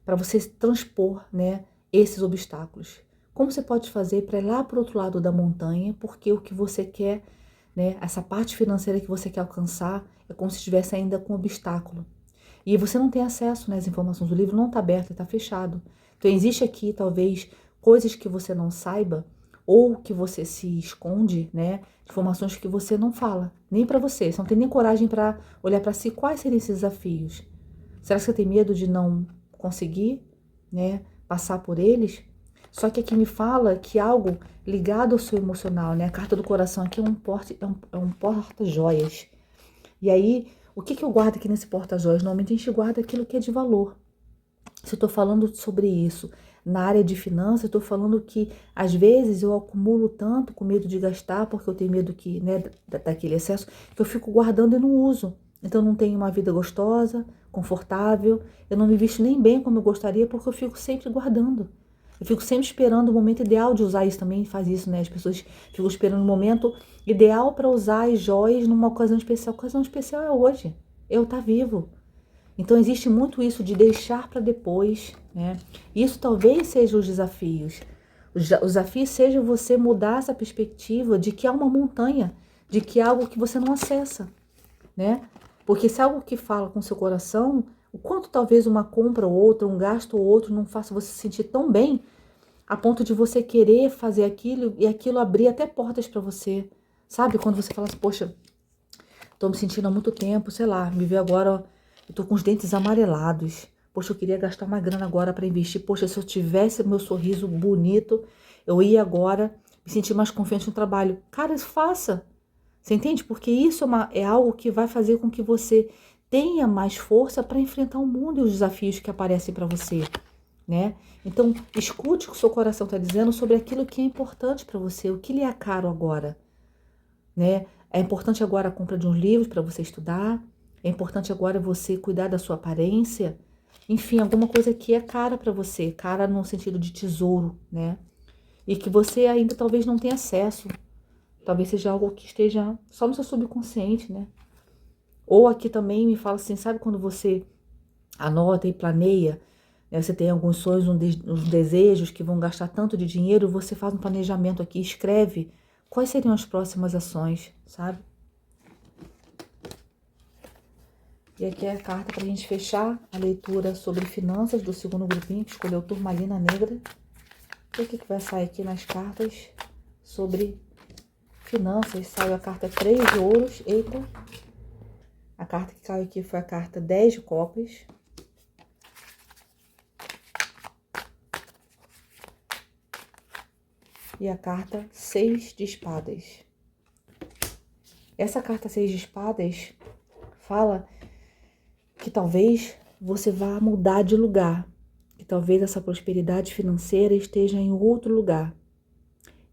para você transpor, né, esses obstáculos. Como você pode fazer para ir lá para o outro lado da montanha, porque o que você quer, né, essa parte financeira que você quer alcançar é como se estivesse ainda com obstáculo. E você não tem acesso, né, às informações. O livro não está aberto, está fechado. Então, existe aqui, talvez, coisas que você não saiba ou que você se esconde, né? Informações que você não fala, nem para você. Você não tem nem coragem para olhar para si quais seriam esses desafios. Será que você tem medo de não conseguir, né, passar por eles? Só que aqui me fala que algo ligado ao seu emocional, né? A carta do coração aqui é um porta-joias. E aí, o que eu guardo aqui nesse porta-joias? Normalmente a gente guarda aquilo que é de valor. Se eu estou falando sobre isso na área de finanças, eu estou falando que às vezes eu acumulo tanto com medo de gastar, porque eu tenho medo que, né, daquele excesso, que eu fico guardando e não uso. Então eu não tenho uma vida gostosa, confortável, eu não me visto nem bem como eu gostaria, porque eu fico sempre guardando. Eu fico sempre esperando o momento ideal de usar isso também, faz isso, né? As pessoas ficam esperando o momento ideal para usar as joias numa ocasião especial. A ocasião especial é hoje, eu estar vivo. Então existe muito isso de deixar para depois, né? Isso talvez seja os desafios. Os desafios seja você mudar essa perspectiva de que há uma montanha, de que há algo que você não acessa, né? Porque se é algo que fala com seu coração, o quanto talvez uma compra ou outra, um gasto ou outro não faça você se sentir tão bem a ponto de você querer fazer aquilo e aquilo abrir até portas para você. Sabe? Quando você fala assim, poxa, tô me sentindo há muito tempo, sei lá, me vê agora, eu tô com os dentes amarelados. Poxa, eu queria gastar uma grana agora para investir. Poxa, se eu tivesse meu sorriso bonito, eu ia agora me sentir mais confiante no trabalho. Cara, faça. Você entende? Porque isso é algo que vai fazer com que você tenha mais força para enfrentar o mundo e os desafios que aparecem para você, né? Então, escute o que o seu coração está dizendo sobre aquilo que é importante para você, o que lhe é caro agora, né? É importante agora a compra de uns livros para você estudar, é importante agora você cuidar da sua aparência, enfim, alguma coisa que é cara para você, cara no sentido de tesouro, né? E que você ainda talvez não tenha acesso, talvez seja algo que esteja só no seu subconsciente, né? Ou aqui também me fala assim, sabe quando você anota e planeia, né? Você tem alguns sonhos, uns desejos que vão gastar tanto de dinheiro, você faz um planejamento aqui, escreve quais seriam as próximas ações, sabe? E aqui é a carta para a gente fechar a leitura sobre finanças do segundo grupinho, que escolheu Turmalina Negra. E o que vai sair aqui nas cartas sobre finanças? Saiu a carta 3 de ouros. Eita! A carta que caiu aqui foi a carta 10 de copas. E a carta 6 de espadas. Essa carta 6 de espadas fala que talvez você vá mudar de lugar, que talvez essa prosperidade financeira esteja em outro lugar.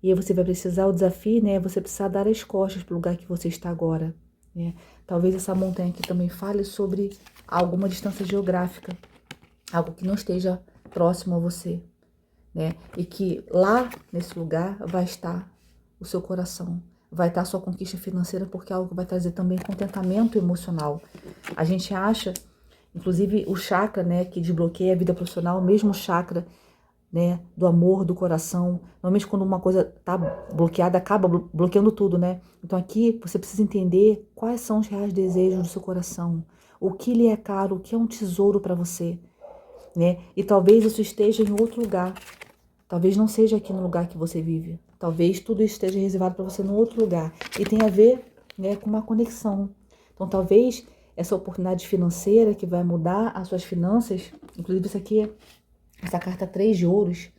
E aí você vai precisar, o desafio, né, você precisar dar as costas para o lugar que você está agora, né? Talvez essa montanha aqui também fale sobre alguma distância geográfica, algo que não esteja próximo a você, né? E que lá, nesse lugar, vai estar o seu coração, vai estar a sua conquista financeira, porque é algo que vai trazer também contentamento emocional. A gente acha, inclusive o chakra, né, que desbloqueia a vida profissional, o mesmo chakra, né, do amor, do coração. Normalmente quando uma coisa tá bloqueada, acaba bloqueando tudo, né? Então aqui você precisa entender quais são os reais desejos do seu coração, o que lhe é caro, o que é um tesouro para você, né? E talvez isso esteja em outro lugar. Talvez não seja aqui no lugar que você vive. Talvez tudo esteja reservado para você em outro lugar. E tem a ver, né, com uma conexão. Então talvez essa oportunidade financeira que vai mudar as suas finanças, inclusive isso aqui, essa carta 3 de ouros,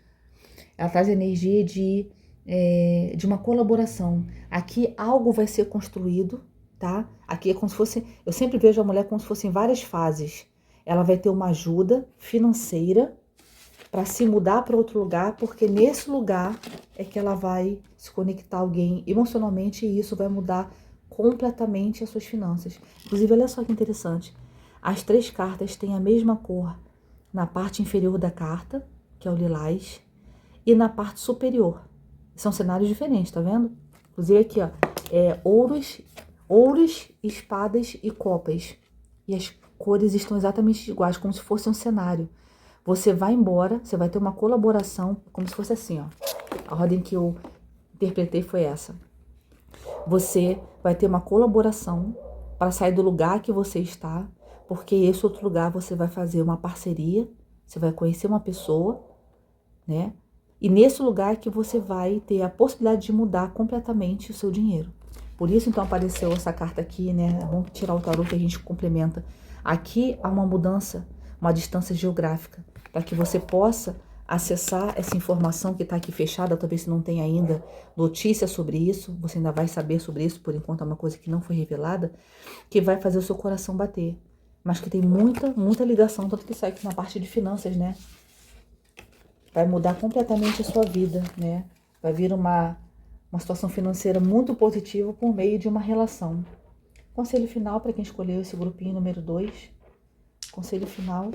ela traz a energia de uma colaboração. Aqui algo vai ser construído, tá? Aqui é como se fosse, eu sempre vejo a mulher como se fossem várias fases. Ela vai ter uma ajuda financeira para se mudar para outro lugar, porque nesse lugar é que ela vai se conectar a alguém emocionalmente e isso vai mudar completamente as suas finanças. Inclusive, olha só que interessante. As 3 cartas têm a mesma cor na parte inferior da carta, que é o lilás, e na parte superior. São cenários diferentes, tá vendo? Inclusive aqui, ó, ouros, espadas e copas. E as cores estão exatamente iguais, como se fosse um cenário. Você vai embora, você vai ter uma colaboração, como se fosse assim, ó. A ordem que eu interpretei foi essa. Você vai ter uma colaboração para sair do lugar que você está, porque esse outro lugar você vai fazer uma parceria, você vai conhecer uma pessoa, né? E nesse lugar que você vai ter a possibilidade de mudar completamente o seu dinheiro. Por isso, então, apareceu essa carta aqui, né? Vamos tirar o tarô que a gente complementa. Aqui há uma mudança, uma distância geográfica, para que você possa acessar essa informação que está aqui fechada. Talvez você não tenha ainda notícia sobre isso, você ainda vai saber sobre isso, por enquanto é uma coisa que não foi revelada, que vai fazer o seu coração bater. Mas que tem muita ligação, tanto que sai aqui na parte de finanças, né? Vai mudar completamente a sua vida, né? Vai vir uma situação financeira muito positiva por meio de uma relação. Conselho final para quem escolheu esse grupinho número 2. Conselho final.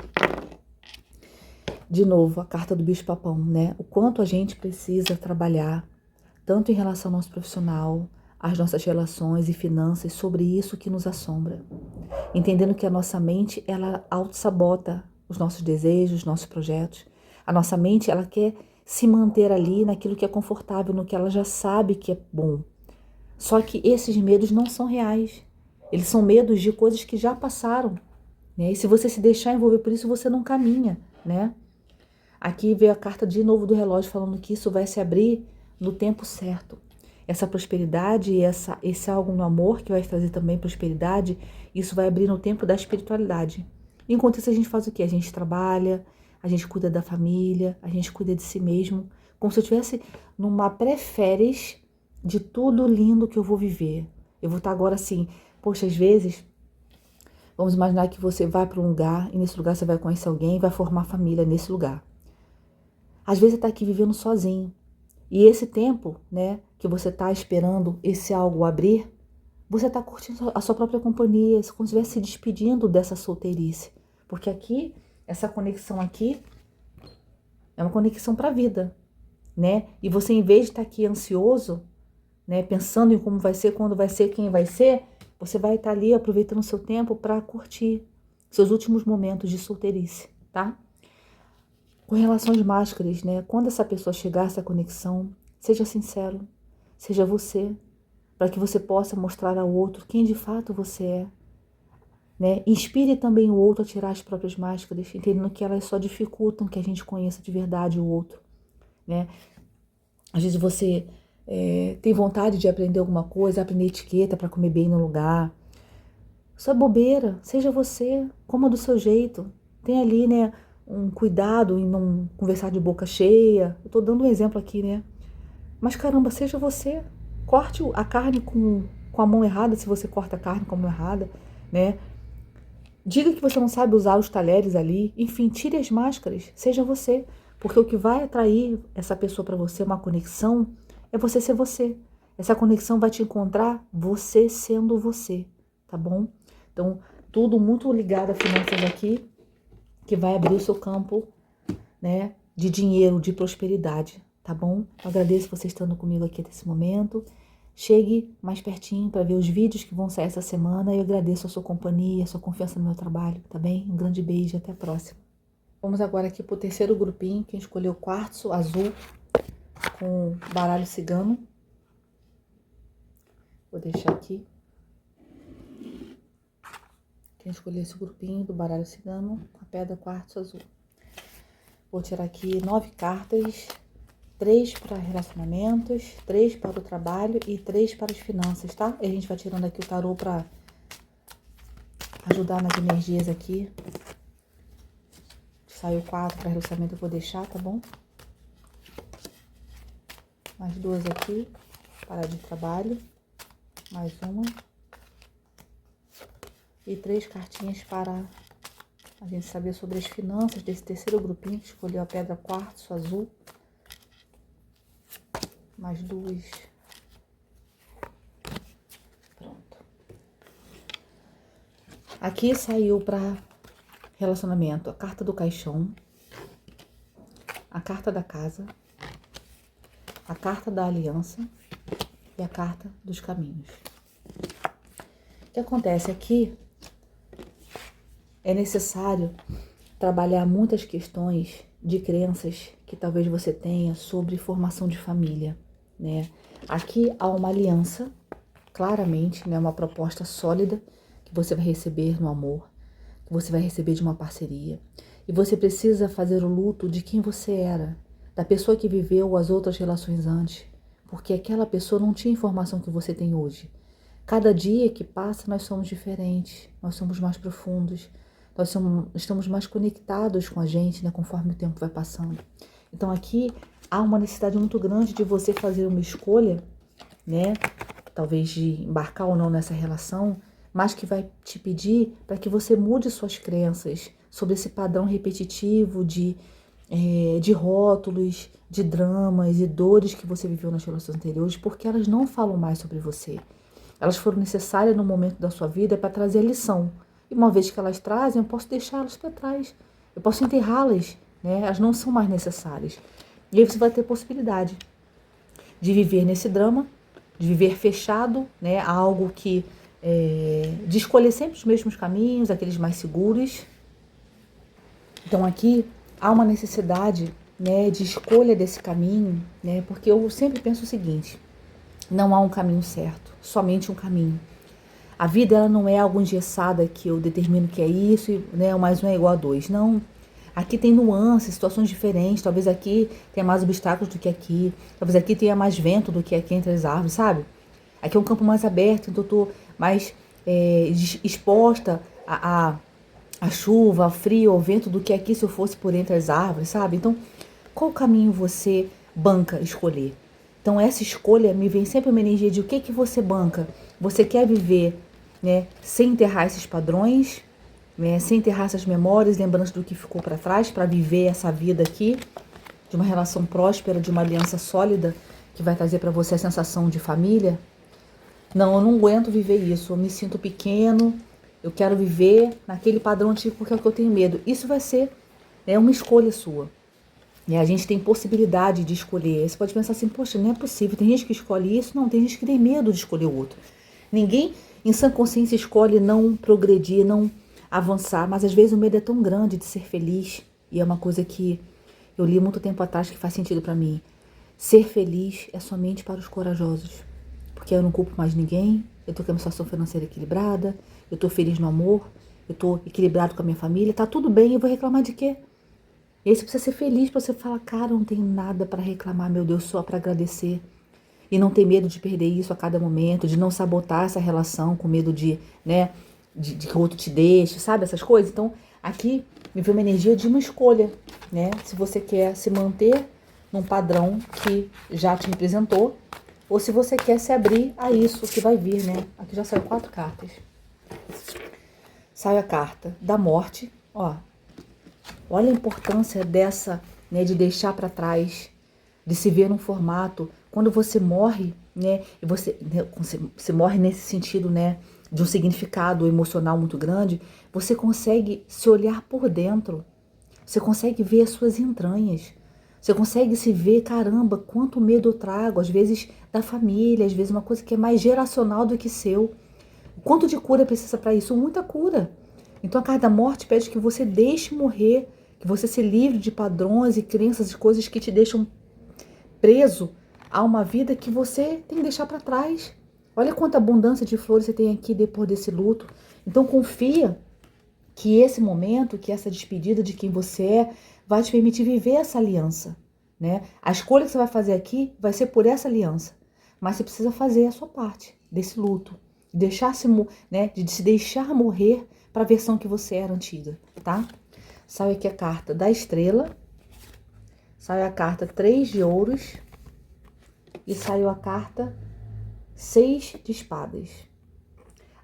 De novo, a carta do bicho-papão, né? O quanto a gente precisa trabalhar, tanto em relação ao nosso profissional, às nossas relações e finanças, sobre isso que nos assombra. Entendendo que a nossa mente, ela auto-sabota os nossos desejos, os nossos projetos. A nossa mente, ela quer se manter ali naquilo que é confortável, no que ela já sabe que é bom. Só que esses medos não são reais. Eles são medos de coisas que já passaram, né? E se você se deixar envolver por isso, você não caminha, né? Aqui veio a carta de novo do relógio falando que isso vai se abrir no tempo certo. Essa prosperidade e esse algo no amor que vai trazer também prosperidade, isso vai abrir no tempo da espiritualidade. Enquanto isso a gente faz o quê? A gente trabalha, a gente cuida da família, a gente cuida de si mesmo, como se eu estivesse numa pré-férias de tudo lindo que eu vou viver. Eu vou estar agora assim, poxa, às vezes, vamos imaginar que você vai para um lugar e nesse lugar você vai conhecer alguém e vai formar família nesse lugar. Às vezes você está aqui vivendo sozinho. E esse tempo, né, que você está esperando esse algo abrir, você está curtindo a sua própria companhia, como se estivesse se despedindo dessa solteirice. Porque aqui, essa conexão aqui, é uma conexão para a vida, né? E você, em vez de estar aqui ansioso, né, pensando em como vai ser, quando vai ser, quem vai ser, você vai estar ali aproveitando o seu tempo para curtir seus últimos momentos de solteirice, tá? Com relação às máscaras, né? Quando essa pessoa chegar a essa conexão, seja sincero, seja você, para que você possa mostrar ao outro quem de fato você é, né? Inspire também o outro a tirar as próprias máscaras, entendendo que elas só dificultam que a gente conheça de verdade o outro, né? Às vezes você tem vontade de aprender alguma coisa, aprender etiqueta para comer bem no lugar. Isso é bobeira, seja você, coma do seu jeito. Tem ali, né, um cuidado em não conversar de boca cheia. Eu tô dando um exemplo aqui, né? Mas caramba, seja você. Corte a carne com a mão errada, se você corta a carne com a mão errada, né? Diga que você não sabe usar os talheres ali. Enfim, tire as máscaras, seja você. Porque o que vai atrair essa pessoa para você, uma conexão, é você ser você. Essa conexão vai te encontrar você sendo você, tá bom? Então, tudo muito ligado a finanças aqui, que vai abrir o seu campo, né, de dinheiro, de prosperidade, tá bom? Eu agradeço você estando comigo aqui nesse momento. Chegue mais pertinho para ver os vídeos que vão sair essa semana. Eu agradeço a sua companhia, a sua confiança no meu trabalho, tá bem? Um grande beijo e até a próxima. Vamos agora aqui pro terceiro grupinho, quem escolheu quartzo azul com baralho cigano. Vou deixar aqui. Quem escolheu esse grupinho do baralho cigano com a pedra quartzo azul. Vou tirar aqui 9 cartas, 3 para relacionamentos, 3 para o trabalho e 3 para as finanças, tá? E a gente vai tirando aqui o tarô para ajudar nas energias aqui. Saiu 4 para relacionamento, eu vou deixar, tá bom? Mais 2 aqui, para de trabalho. Mais uma. E 3 cartinhas para a gente saber sobre as finanças desse terceiro grupinho que escolheu a pedra quartzo azul. Mais 2. Pronto. Aqui saiu para relacionamento a carta do caixão, a carta da casa, a carta da aliança e a carta dos caminhos. O que acontece aqui é necessário trabalhar muitas questões de crenças que talvez você tenha sobre formação de família, né? Aqui há uma aliança, claramente, né? Uma proposta sólida que você vai receber no amor, que você vai receber de uma parceria. E você precisa fazer o luto de quem você era, da pessoa que viveu as outras relações antes, porque aquela pessoa não tinha a informação que você tem hoje. Cada dia que passa, nós somos diferentes, nós somos mais profundos, estamos mais conectados com a gente, né, conforme o tempo vai passando. Então aqui há uma necessidade muito grande de você fazer uma escolha, né, talvez de embarcar ou não nessa relação, mas que vai te pedir para que você mude suas crenças sobre esse padrão repetitivo de rótulos, de dramas e dores que você viveu nas relações anteriores, porque elas não falam mais sobre você. Elas foram necessárias no momento da sua vida para trazer a lição. E uma vez que elas trazem, eu posso deixá-las para trás. Eu posso enterrá-las, né? Elas não são mais necessárias. E aí você vai ter possibilidade de viver nesse drama, de viver fechado, né? Algo que de escolher sempre os mesmos caminhos, aqueles mais seguros. Então aqui há uma necessidade, né, de escolha desse caminho, né? Porque eu sempre penso o seguinte: não há um caminho certo, somente um caminho. A vida ela não é algo engessada que eu determino que é isso, né, o mais um é igual a dois. Não. Aqui tem nuances, situações diferentes. Talvez aqui tenha mais obstáculos do que aqui. Talvez aqui tenha mais vento do que aqui entre as árvores, sabe? Aqui é um campo mais aberto, então eu tô mais exposta a chuva, ao frio, ao vento do que aqui se eu fosse por entre as árvores, sabe? Então, qual caminho você banca escolher? Então, essa escolha me vem sempre uma energia de o que você banca. Você quer viver, né, sem enterrar esses padrões, né, sem enterrar essas memórias, lembranças do que ficou para trás, para viver essa vida aqui, de uma relação próspera, de uma aliança sólida, que vai trazer para você a sensação de família? Não, eu não aguento viver isso, eu me sinto pequeno, eu quero viver naquele padrão antigo porque é o que eu tenho medo. Isso vai ser, né, uma escolha sua. E a gente tem possibilidade de escolher. Você pode pensar assim, poxa, não é possível, tem gente que escolhe isso? Não, tem gente que tem medo de escolher o outro. Ninguém em sã consciência escolhe não progredir, não avançar, mas às vezes o medo é tão grande de ser feliz, e é uma coisa que eu li muito tempo atrás que faz sentido para mim. Ser feliz é somente para os corajosos, porque eu não culpo mais ninguém, eu tô com a minha situação financeira equilibrada, eu tô feliz no amor, eu tô equilibrado com a minha família, tá tudo bem, eu vou reclamar de quê? E aí você precisa ser feliz para você falar, cara, eu não tenho nada para reclamar, meu Deus, só para agradecer. E não ter medo de perder isso a cada momento, de não sabotar essa relação com medo de, né, de que o outro te deixe, sabe? Essas coisas. Então, aqui me veio uma energia de uma escolha, né? Se você quer se manter num padrão que já te representou, ou se você quer se abrir a isso que vai vir, né? Aqui já saiu 4 cartas. Sai a carta da morte, ó. Olha a importância dessa, né, de deixar para trás, de se ver num formato. Quando você morre, né, e você morre nesse sentido, né, de um significado emocional muito grande, você consegue se olhar por dentro. Você consegue ver as suas entranhas. Você consegue se ver, caramba, quanto medo eu trago, às vezes da família, às vezes uma coisa que é mais geracional do que seu. Quanto de cura precisa para isso? Muita cura. Então a carta da morte pede que você deixe morrer, que você se livre de padrões e crenças e coisas que te deixam preso a uma vida que você tem que deixar para trás. Olha quanta abundância de flores você tem aqui depois desse luto. Então confia que esse momento, que essa despedida de quem você é, vai te permitir viver essa aliança, né? A escolha que você vai fazer aqui vai ser por essa aliança, mas você precisa fazer a sua parte desse luto, né, de se deixar morrer para a versão que você era antiga, tá? Sai aqui a carta da estrela, sai a carta 3 de ouros e saiu a carta 6 de espadas.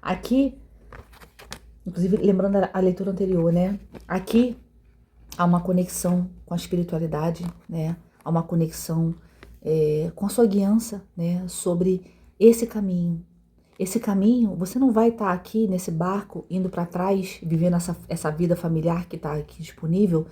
Aqui, inclusive lembrando a leitura anterior, né? Aqui há uma conexão com a espiritualidade, né? Há uma conexão com a sua guiança, né? Sobre esse caminho. Esse caminho, você não vai estar aqui nesse barco, indo para trás, vivendo essa vida familiar que está aqui disponível,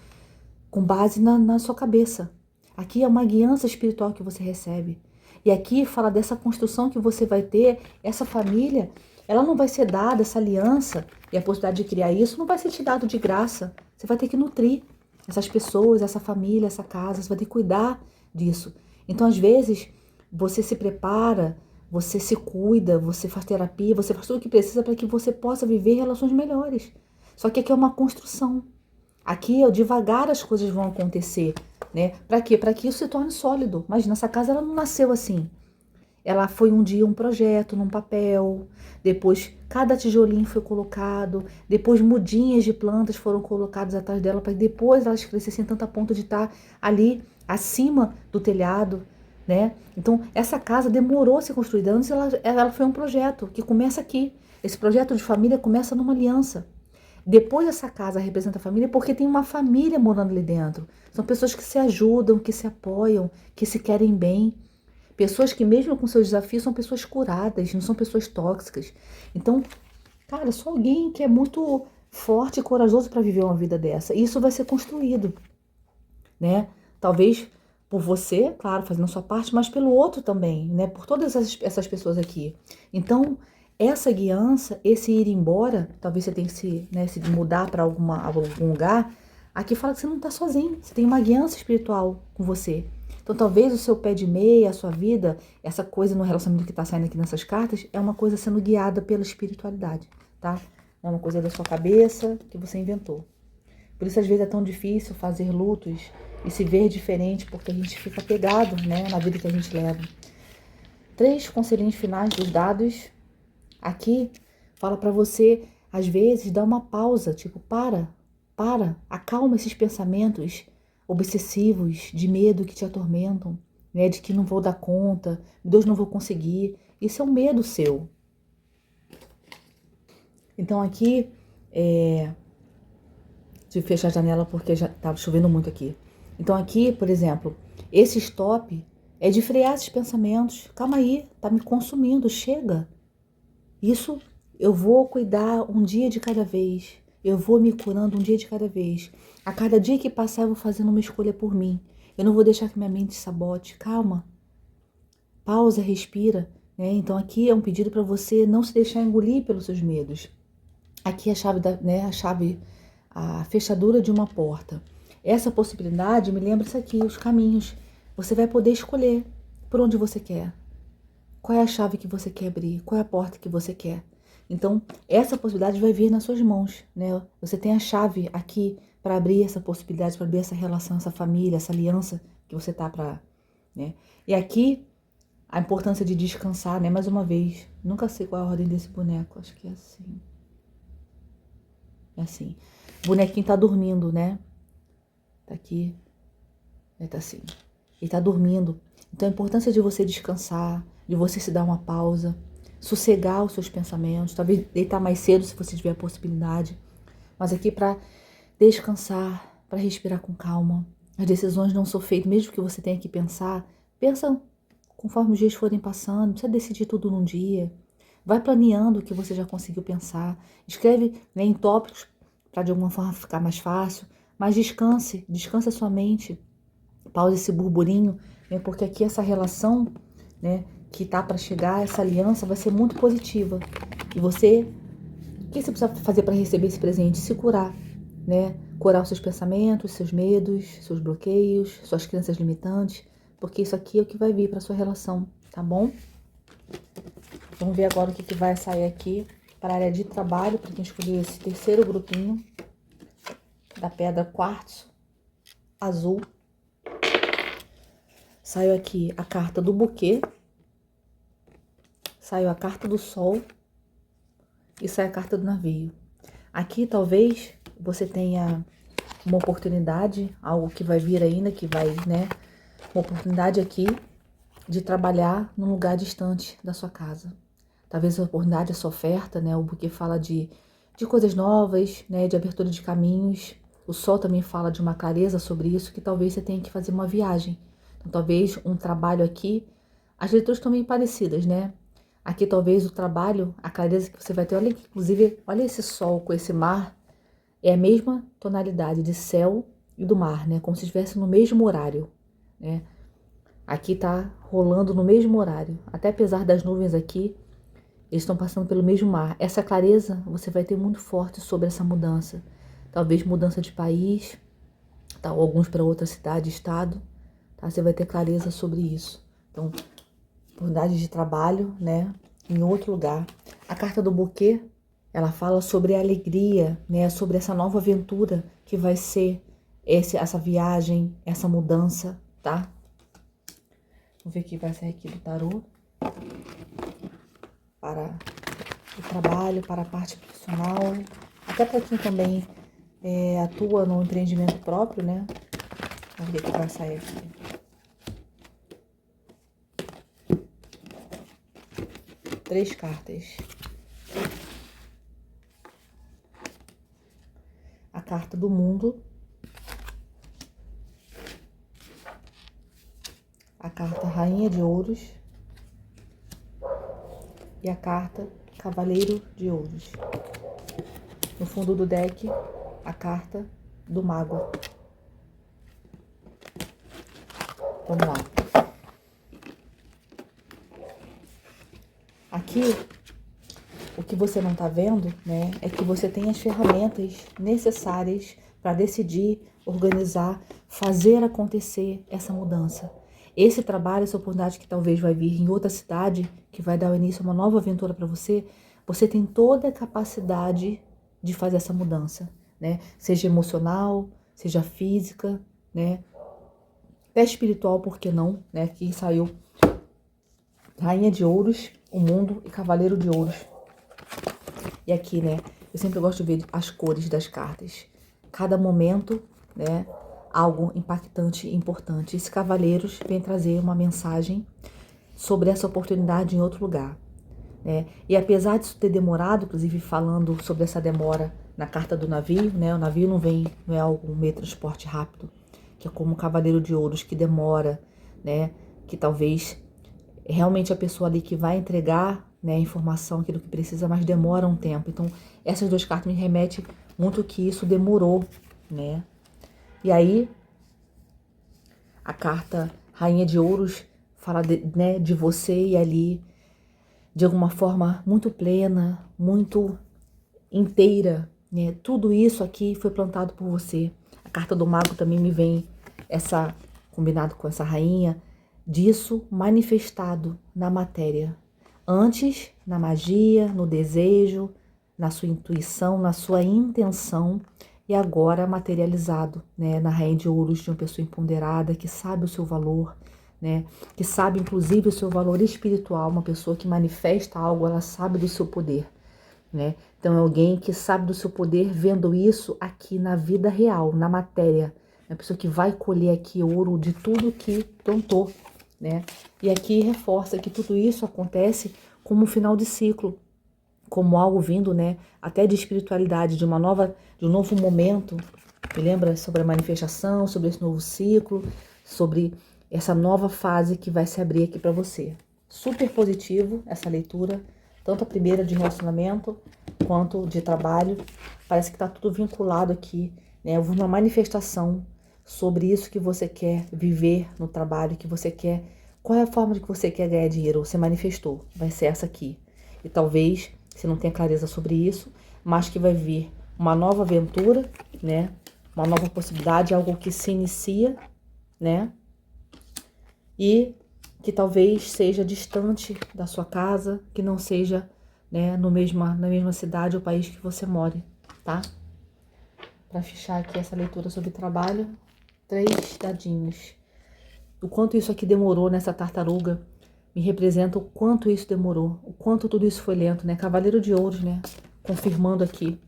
com base na sua cabeça. Aqui é uma guiança espiritual que você recebe. E aqui fala dessa construção que você vai ter, essa família, ela não vai ser dada, essa aliança e a possibilidade de criar isso, não vai ser te dado de graça. Você vai ter que nutrir essas pessoas, essa família, essa casa, você vai ter que cuidar disso. Então, às vezes, você se prepara, você se cuida, você faz terapia, você faz tudo o que precisa para que você possa viver relações melhores. Só que aqui é uma construção. Aqui, devagar as coisas vão acontecer, né? Para quê? Para que isso se torne sólido. Imagina, essa casa ela não nasceu assim. Ela foi um dia um projeto num papel, depois cada tijolinho foi colocado, depois mudinhas de plantas foram colocadas atrás dela para que depois elas crescessem tanto a ponto de estar ali acima do telhado, né? Então, essa casa demorou a ser construída. Antes ela foi um projeto que começa aqui. Esse projeto de família começa numa aliança. Depois essa casa representa a família porque tem uma família morando ali dentro. São pessoas que se ajudam, que se apoiam, que se querem bem. Pessoas que mesmo com seus desafios são pessoas curadas, não são pessoas tóxicas. Então, cara, só alguém que é muito forte e corajoso para viver uma vida dessa. E isso vai ser construído, né? Talvez por você, claro, fazendo a sua parte, mas pelo outro também, né? Por todas essas pessoas aqui. Então, essa guiança, esse ir embora, talvez você tenha que se mudar para algum lugar, aqui fala que você não está sozinho, você tem uma guiança espiritual com você. Então, talvez o seu pé de meia, a sua vida, essa coisa no relacionamento que está saindo aqui nessas cartas, é uma coisa sendo guiada pela espiritualidade, tá? É uma coisa da sua cabeça que você inventou. Por isso, às vezes, é tão difícil fazer lutos e se ver diferente, porque a gente fica pegado, né, na vida que a gente leva. 3 conselhinhos finais dos dados. Aqui fala para você, às vezes, dar uma pausa, tipo, para, acalma esses pensamentos obsessivos, de medo que te atormentam, né, de que não vou dar conta, Deus não vou conseguir. Isso é um medo seu. Então aqui, de fechar a janela porque já estava chovendo muito aqui. Então aqui, por exemplo, esse stop é de frear esses pensamentos. Calma aí, tá me consumindo, chega. Isso eu vou cuidar um dia de cada vez. Eu vou me curando um dia de cada vez. A cada dia que passar, eu vou fazendo uma escolha por mim. Eu não vou deixar que minha mente sabote. Calma. Pausa, respira. Né? Então aqui é um pedido para você não se deixar engolir pelos seus medos. Aqui é a fechadura de uma porta. Essa possibilidade me lembra isso aqui, os caminhos. Você vai poder escolher por onde você quer. Qual é a chave que você quer abrir? Qual é a porta que você quer? Então, essa possibilidade vai vir nas suas mãos, né? Você tem a chave aqui para abrir essa possibilidade, para abrir essa relação, essa família, essa aliança que você tá para, né? E aqui a importância de descansar, né? Mais uma vez, nunca sei qual é a ordem desse boneco, acho que é assim. É assim. O bonequinho tá dormindo, né? Tá aqui. Tá assim. Ele tá dormindo. Então a importância de você descansar, de você se dar uma pausa, sossegar os seus pensamentos, talvez deitar mais cedo se você tiver a possibilidade, mas aqui para descansar, para respirar com calma. As decisões não são feitas, mesmo que você tenha que pensar, pensa conforme os dias forem passando, não precisa decidir tudo num dia. Vai planeando o que você já conseguiu pensar, escreve, né, em tópicos para de alguma forma ficar mais fácil, mas descanse a sua mente, pause esse burburinho, né, porque aqui essa relação, né, que tá para chegar, essa aliança vai ser muito positiva. E você, o que você precisa fazer para receber esse presente? Se curar, né? Curar os seus pensamentos, seus medos, seus bloqueios, suas crenças limitantes, porque isso aqui é o que vai vir para sua relação, tá bom? Vamos ver agora o que vai sair aqui para a área de trabalho, para quem escolheu esse terceiro grupinho da pedra quartzo azul. Saiu aqui a carta do buquê, saiu a carta do sol e sai a carta do navio. Aqui talvez você tenha uma oportunidade, algo que vai vir ainda, que vai, né? Uma oportunidade aqui de trabalhar num lugar distante da sua casa. Talvez a oportunidade, essa oferta, né? O buquê fala de coisas novas, né? De abertura de caminhos. O sol também fala de uma clareza sobre isso, que talvez você tenha que fazer uma viagem. Então, talvez um trabalho aqui. As leituras estão bem parecidas, né? Aqui talvez o trabalho, a clareza que você vai ter, olha aqui, inclusive, olha esse sol com esse mar, é a mesma tonalidade de céu e do mar, né? Como se estivesse no mesmo horário, né? Aqui tá rolando no mesmo horário. Até apesar das nuvens aqui, eles estão passando pelo mesmo mar. Essa clareza você vai ter muito forte sobre essa mudança. Talvez mudança de país, tá? Ou alguns para outra cidade, estado, tá? Você vai ter clareza sobre isso. Então, oportunidade de trabalho, né? Em outro lugar. A carta do buquê, ela fala sobre a alegria, né? Sobre essa nova aventura que vai ser essa viagem, essa mudança, tá? Vamos ver o que vai sair aqui do tarô. Para o trabalho, para a parte profissional. Até para quem também atua no empreendimento próprio, né? Vamos ver o que vai sair aqui. Três cartas. A carta do mundo. A carta Rainha de Ouros. E a carta Cavaleiro de Ouros. No fundo do deck, a carta do Mago. Vamos lá. Aqui, o que você não tá vendo, né, é que você tem as ferramentas necessárias para decidir, organizar, fazer acontecer essa mudança. Esse trabalho, essa oportunidade que talvez vai vir em outra cidade, que vai dar início a uma nova aventura para você, você tem toda a capacidade de fazer essa mudança, né? Seja emocional, seja física, né? Até espiritual, por que não, né? Aqui saiu Rainha de Ouros, o mundo e Cavaleiro de Ouros. E aqui, né? Eu sempre gosto de ver as cores das cartas. Cada momento, né? Algo impactante e importante. Esse Cavaleiros vem trazer uma mensagem sobre essa oportunidade em outro lugar, né? E apesar disso ter demorado, inclusive falando sobre essa demora na carta do navio, né? O navio não é algo, um meio de transporte rápido, que é como o Cavaleiro de Ouros, que demora, né? Que talvez realmente a pessoa ali que vai entregar, né, a informação, aquilo que precisa, mas demora um tempo. Então, essas duas cartas me remetem muito que isso demorou, né? E aí, a carta Rainha de Ouros fala né, de você e ali, de alguma forma, muito plena, muito inteira, né? Tudo isso aqui foi plantado por você. A carta do Mago também me vem, combinado com essa rainha, disso manifestado na matéria. Antes, na magia, no desejo, na sua intuição, na sua intenção, e agora materializado, né, na Rainha de Ouros, de uma pessoa empoderada, que sabe o seu valor, né, que sabe inclusive o seu valor espiritual, uma pessoa que manifesta algo, ela sabe do seu poder, né? Então é alguém que sabe do seu poder vendo isso aqui na vida real, na matéria, uma pessoa que vai colher aqui ouro de tudo que plantou, né? E aqui reforça que tudo isso acontece como um final de ciclo, como algo vindo, né, até de espiritualidade, de um novo momento. Me lembra sobre a manifestação, sobre esse novo ciclo, sobre essa nova fase que vai se abrir aqui para você. Super positivo essa leitura, tanto a primeira de relacionamento quanto de trabalho. Parece que está tudo vinculado aqui, né? Houve uma manifestação sobre isso que você quer viver no trabalho, que você quer. Qual é a forma de que você quer ganhar dinheiro? Você manifestou, vai ser essa aqui. E talvez você não tenha clareza sobre isso, mas que vai vir uma nova aventura, né? Uma nova possibilidade, algo que se inicia, né? E que talvez seja distante da sua casa, que não seja, né, na mesma cidade ou país que você more, tá? Para fechar aqui essa leitura sobre trabalho, 3 dadinhos. O quanto isso aqui demorou nessa tartaruga me representa o quanto isso demorou, o quanto tudo isso foi lento, né? Cavaleiro de Ouros, né? Confirmando aqui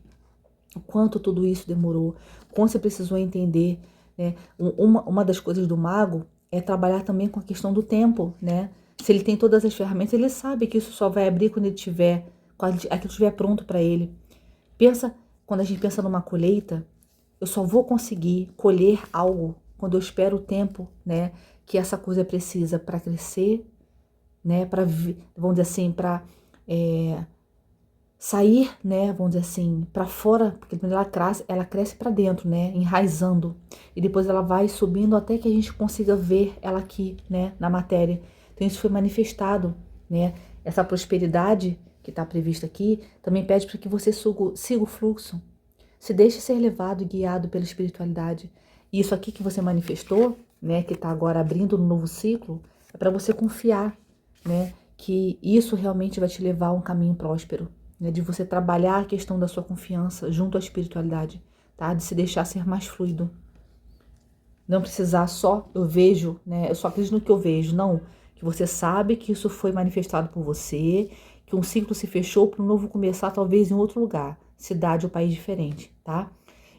o quanto tudo isso demorou, quanto você precisou entender, né? Uma das coisas do mago é trabalhar também com a questão do tempo, né? Se ele tem todas as ferramentas, ele sabe que isso só vai abrir quando ele tiver, quando aquilo estiver pronto para ele. Pensa, quando a gente pensa numa colheita, eu só vou conseguir colher algo quando eu espero o tempo, né? Que essa coisa precisa para crescer, né? Para, vamos dizer assim, para sair, né? Vamos dizer assim, para fora, porque ela cresce para dentro, né? Enraizando. E depois ela vai subindo até que a gente consiga ver ela aqui, né? Na matéria. Então isso foi manifestado, né? Essa prosperidade que está prevista aqui também pede para que você siga o fluxo. Se deixe ser levado e guiado pela espiritualidade. E isso aqui que você manifestou, né, que está agora abrindo um novo ciclo, é para você confiar, né, que isso realmente vai te levar a um caminho próspero, né, de você trabalhar a questão da sua confiança junto à espiritualidade, tá, de se deixar ser mais fluido. Não precisar só, eu vejo, né, eu só acredito no que eu vejo, não, que você sabe que isso foi manifestado por você, que um ciclo se fechou para um novo começar, talvez em outro lugar, cidade ou país diferente, tá?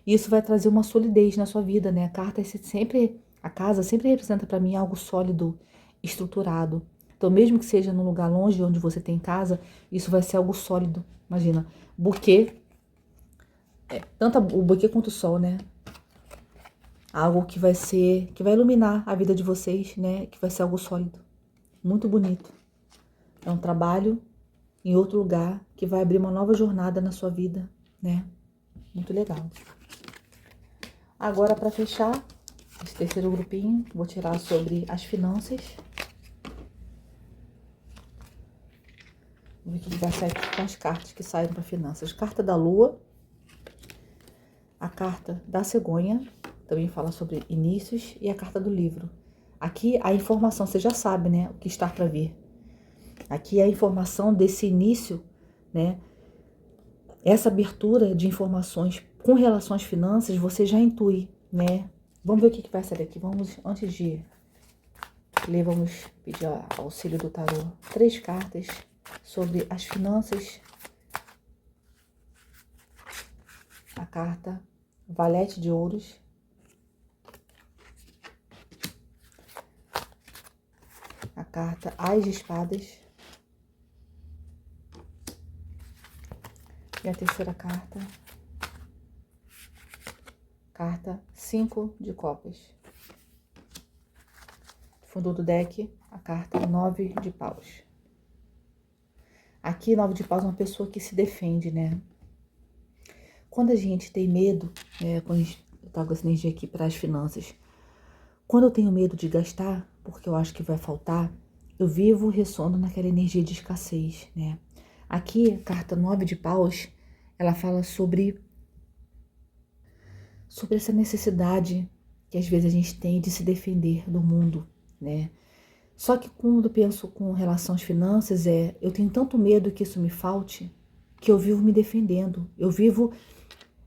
E isso vai trazer uma solidez na sua vida, né? A casa sempre representa para mim algo sólido, estruturado. Então, mesmo que seja num lugar longe onde você tem casa, isso vai ser algo sólido. Imagina, buquê, tanto o buquê quanto o sol, né? Algo que vai iluminar a vida de vocês, né? Que vai ser algo sólido, muito bonito. É um trabalho em outro lugar que vai abrir uma nova jornada na sua vida, né? Muito legal. Agora, para fechar esse terceiro grupinho, vou tirar sobre as finanças. Vamos ver o que vai sair com as cartas que saíram para finanças. Carta da Lua, a carta da Cegonha, também fala sobre inícios, e a carta do livro. Aqui a informação, você já sabe, né, o que está para vir. Aqui é a informação desse início, né, essa abertura de informações com relação às finanças, você já intui, né. Vamos ver o que vai sair daqui. Vamos, antes de ler, vamos pedir auxílio do tarô. 3 cartas sobre as finanças. A carta Valete de Ouros. A carta As de Espadas. E a terceira carta, carta 5 de Copas. Fundo do deck, a carta 9 de Paus. Aqui, 9 de Paus é uma pessoa que se defende, né? Quando a gente tem medo, quando eu trago essa energia aqui para as finanças, quando eu tenho medo de gastar, porque eu acho que vai faltar, eu vivo ressondo naquela energia de escassez, né? Aqui, a carta 9 de Paus, ela fala sobre essa necessidade que às vezes a gente tem de se defender do mundo, né? Só que quando eu penso com relação às finanças, eu tenho tanto medo que isso me falte, que eu vivo me defendendo. Eu vivo,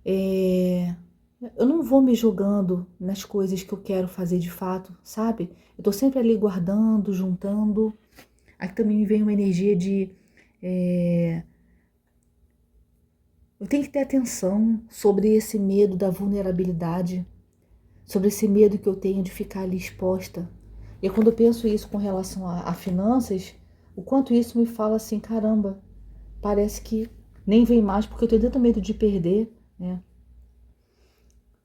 eu não vou me jogando nas coisas que eu quero fazer de fato, sabe? Eu tô sempre ali guardando, juntando. Aqui também me vem uma energia de eu tenho que ter atenção sobre esse medo da vulnerabilidade, sobre esse medo que eu tenho de ficar ali exposta. E quando eu penso isso com relação a finanças, o quanto isso me fala assim, caramba, parece que nem vem mais porque eu tenho tanto medo de perder, né?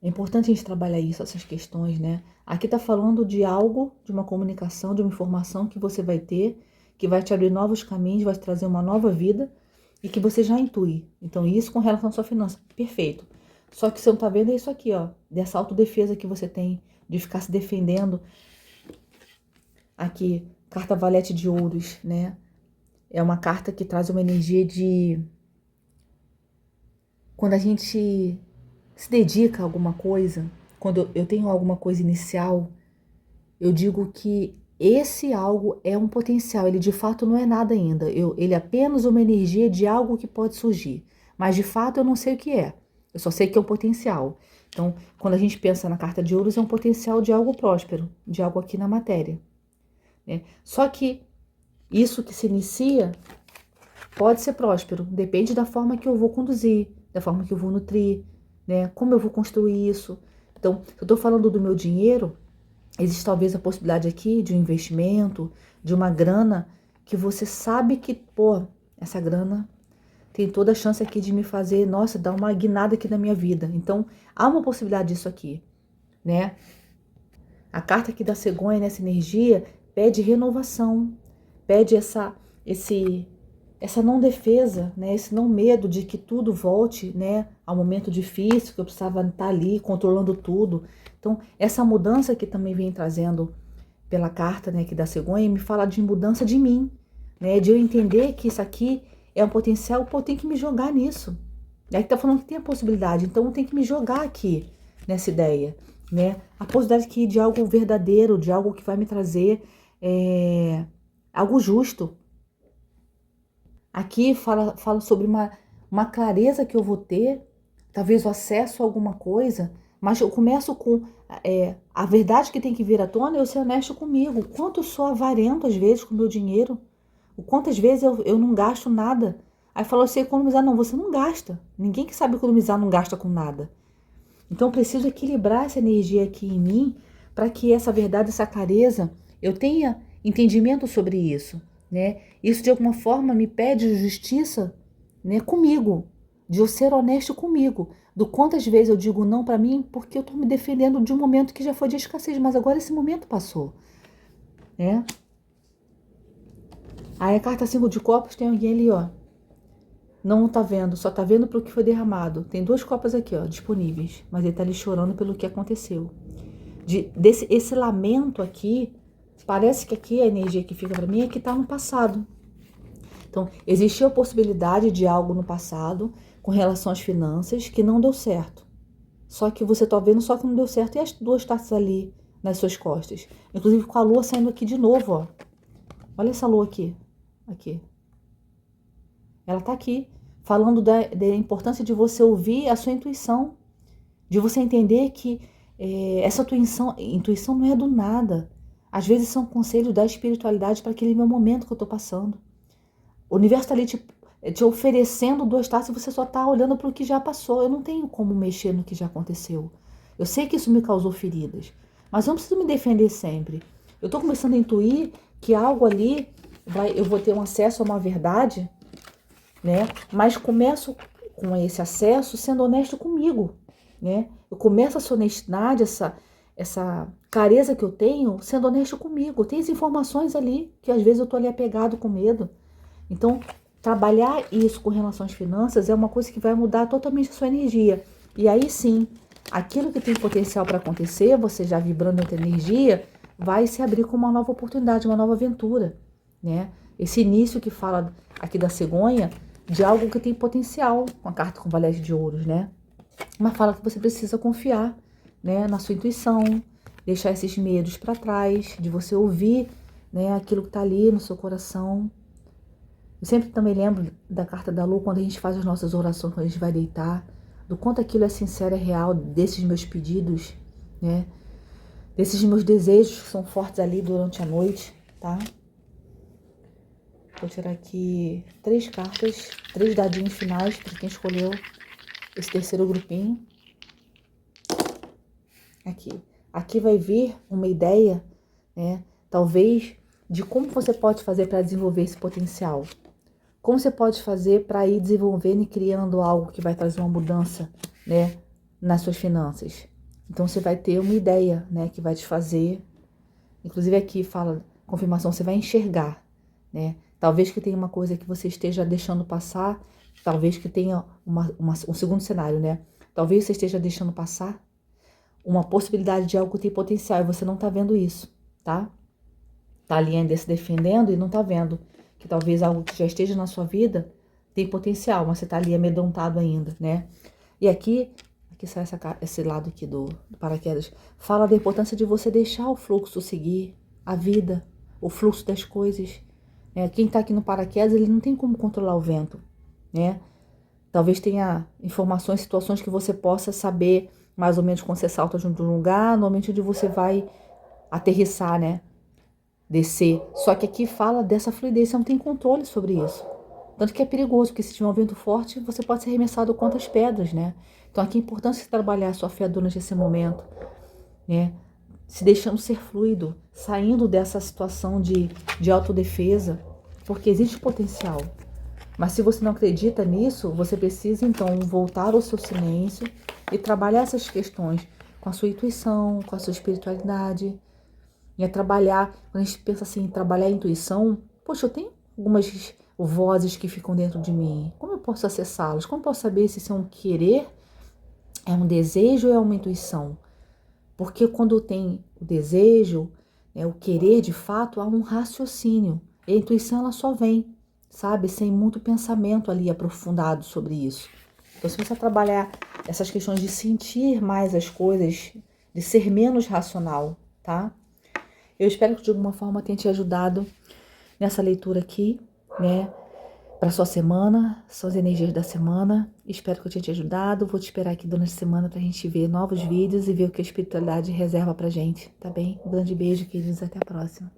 É importante a gente trabalhar isso, essas questões, né? Aqui tá falando de algo, de uma comunicação, de uma informação que você vai ter, que vai te abrir novos caminhos, vai te trazer uma nova vida e que você já intui. Então, isso com relação à sua finança, perfeito. Só que você não tá vendo é isso aqui, ó, dessa autodefesa que você tem, de ficar se defendendo. Aqui, carta Valete de Ouros, né? É uma carta que traz uma energia de... Quando a gente se dedica a alguma coisa, quando eu tenho alguma coisa inicial, eu digo que esse algo é um potencial, ele de fato não é nada ainda. Ele é apenas uma energia de algo que pode surgir, mas de fato eu não sei o que é. Eu só sei que é um potencial. Então, quando a gente pensa na carta de Ouros, é um potencial de algo próspero, de algo aqui na matéria, né? Só que isso que se inicia pode ser próspero, depende da forma que eu vou conduzir, da forma que eu vou nutrir, né? Como eu vou construir isso. Então, se eu estou falando do meu dinheiro, existe talvez a possibilidade aqui de um investimento, de uma grana que você sabe que, pô, essa grana tem toda a chance aqui de me fazer, nossa, dar uma guinada aqui na minha vida. Então, há uma possibilidade disso aqui, né? A carta aqui da cegonha, nessa energia, pede renovação, pede essa não defesa, né? Esse não medo de que tudo volte, né, ao momento difícil, que eu precisava estar ali controlando tudo. Então, essa mudança que também vem trazendo pela carta, né, aqui da cegonha, me fala de mudança de mim, né, de eu entender que isso aqui é um potencial, pô, eu tenho que me jogar nisso. E aí tá falando que tem a possibilidade, então eu tenho que me jogar aqui nessa ideia, né? A possibilidade aqui de algo verdadeiro, de algo que vai me trazer algo justo. Aqui fala sobre uma clareza que eu vou ter, talvez o acesso a alguma coisa, mas eu começo com a verdade que tem que vir à tona, eu ser honesto comigo. O quanto eu sou avarento às vezes com o meu dinheiro, o quantas vezes eu não gasto nada. Aí falou, você economizar, não, você não gasta. Ninguém que sabe economizar não gasta com nada. Então eu preciso equilibrar essa energia aqui em mim para que essa verdade, essa clareza, eu tenha entendimento sobre isso, né? Isso de alguma forma me pede justiça, né, comigo, de eu ser honesto comigo, do quantas vezes eu digo não para mim porque eu estou me defendendo de um momento que já foi de escassez, mas agora esse momento passou, né? Aí a carta 5 de copas tem alguém ali, ó. Não tá vendo, só tá vendo pelo que foi derramado. Tem 2 copas aqui, ó, disponíveis, mas ele tá ali chorando pelo que aconteceu. Esse lamento aqui, parece que aqui a energia que fica para mim é que tá no passado. Então, existiu a possibilidade de algo no passado com relação às finanças que não deu certo. Só que você tá vendo, só que não deu certo. E as 2 taças ali nas suas costas. Inclusive com a lua saindo aqui de novo, ó. Olha essa lua aqui. Aqui. Ela tá aqui, falando da importância de você ouvir a sua intuição. De você entender que essa tua intuição não é do nada. Às vezes são conselhos da espiritualidade para aquele meu momento que eu tô passando. O universo está ali te oferecendo 2 taças e você só está olhando para o que já passou. Eu não tenho como mexer no que já aconteceu. Eu sei que isso me causou feridas, mas eu não preciso me defender sempre. Eu estou começando a intuir que algo ali, eu vou ter um acesso a uma verdade, né? Mas começo com esse acesso sendo honesto comigo, né? Eu começo essa honestidade, essa clareza que eu tenho, sendo honesto comigo. Tem as informações ali, que às vezes eu estou ali apegado com medo. Então, trabalhar isso com relação às finanças é uma coisa que vai mudar totalmente a sua energia. E aí sim, aquilo que tem potencial para acontecer, você já vibrando outra energia, vai se abrir como uma nova oportunidade, uma nova aventura, né? Esse início que fala aqui da cegonha, de algo que tem potencial, com a carta com valete de ouros, né? Mas fala que você precisa confiar, né, na sua intuição, deixar esses medos para trás, de você ouvir, né, aquilo que está ali no seu coração. Eu sempre também lembro da carta da lua, quando a gente faz as nossas orações, quando a gente vai deitar, do quanto aquilo é sincero, é real, desses meus pedidos, né? Desses meus desejos que são fortes ali durante a noite, tá? Vou tirar aqui 3 cartas, 3 dadinhos finais para quem escolheu esse terceiro grupinho. Aqui. Aqui vai vir uma ideia, né? Talvez de como você pode fazer para desenvolver esse potencial. Como você pode fazer para ir desenvolvendo e criando algo que vai trazer uma mudança, né, nas suas finanças. Então você vai ter uma ideia, né, que vai te fazer. Inclusive aqui fala confirmação, você vai enxergar, né? Talvez que tenha uma coisa que você esteja deixando passar, talvez que tenha um segundo cenário, né? Talvez você esteja deixando passar uma possibilidade de algo que tem potencial e você não tá vendo isso, tá? Tá ali ainda se defendendo e não tá vendo que talvez algo que já esteja na sua vida tem potencial, mas você tá ali amedrontado ainda, né? E aqui sai esse lado aqui do paraquedas, fala da importância de você deixar o fluxo seguir, a vida, o fluxo das coisas. Né? Quem tá aqui no paraquedas, ele não tem como controlar o vento, né? Talvez tenha informações, situações que você possa saber mais ou menos quando você salta junto de um lugar, normalmente onde você vai aterrissar, né? Descer. Só que aqui fala dessa fluidez, você não tem controle sobre isso. Tanto que é perigoso, porque se tiver um vento forte, você pode ser arremessado contra as pedras, né? Então aqui é importante você trabalhar a sua fé durante esse momento, né? Se deixando ser fluido, saindo dessa situação de autodefesa, porque existe potencial. Mas se você não acredita nisso, você precisa então voltar ao seu silêncio e trabalhar essas questões com a sua intuição, com a sua espiritualidade. E é trabalhar, quando a gente pensa assim, trabalhar a intuição, Poxa, eu tenho algumas vozes que ficam dentro de mim. Como eu posso acessá-las? Como eu posso saber se isso é um querer, é um desejo ou é uma intuição? Porque quando tem o desejo, né, o querer de fato, há um raciocínio. E a intuição ela só vem, sabe? Sem muito pensamento ali aprofundado sobre isso. Então, se você trabalhar essas questões de sentir mais as coisas, de ser menos racional, tá? Eu espero que de alguma forma tenha te ajudado nessa leitura aqui, né? Para sua semana, suas energias da semana. Espero que eu tenha te ajudado. Vou te esperar aqui durante a semana pra gente ver novos vídeos e ver o que a espiritualidade reserva pra gente, tá bem? Um grande beijo, queridos. Até a próxima.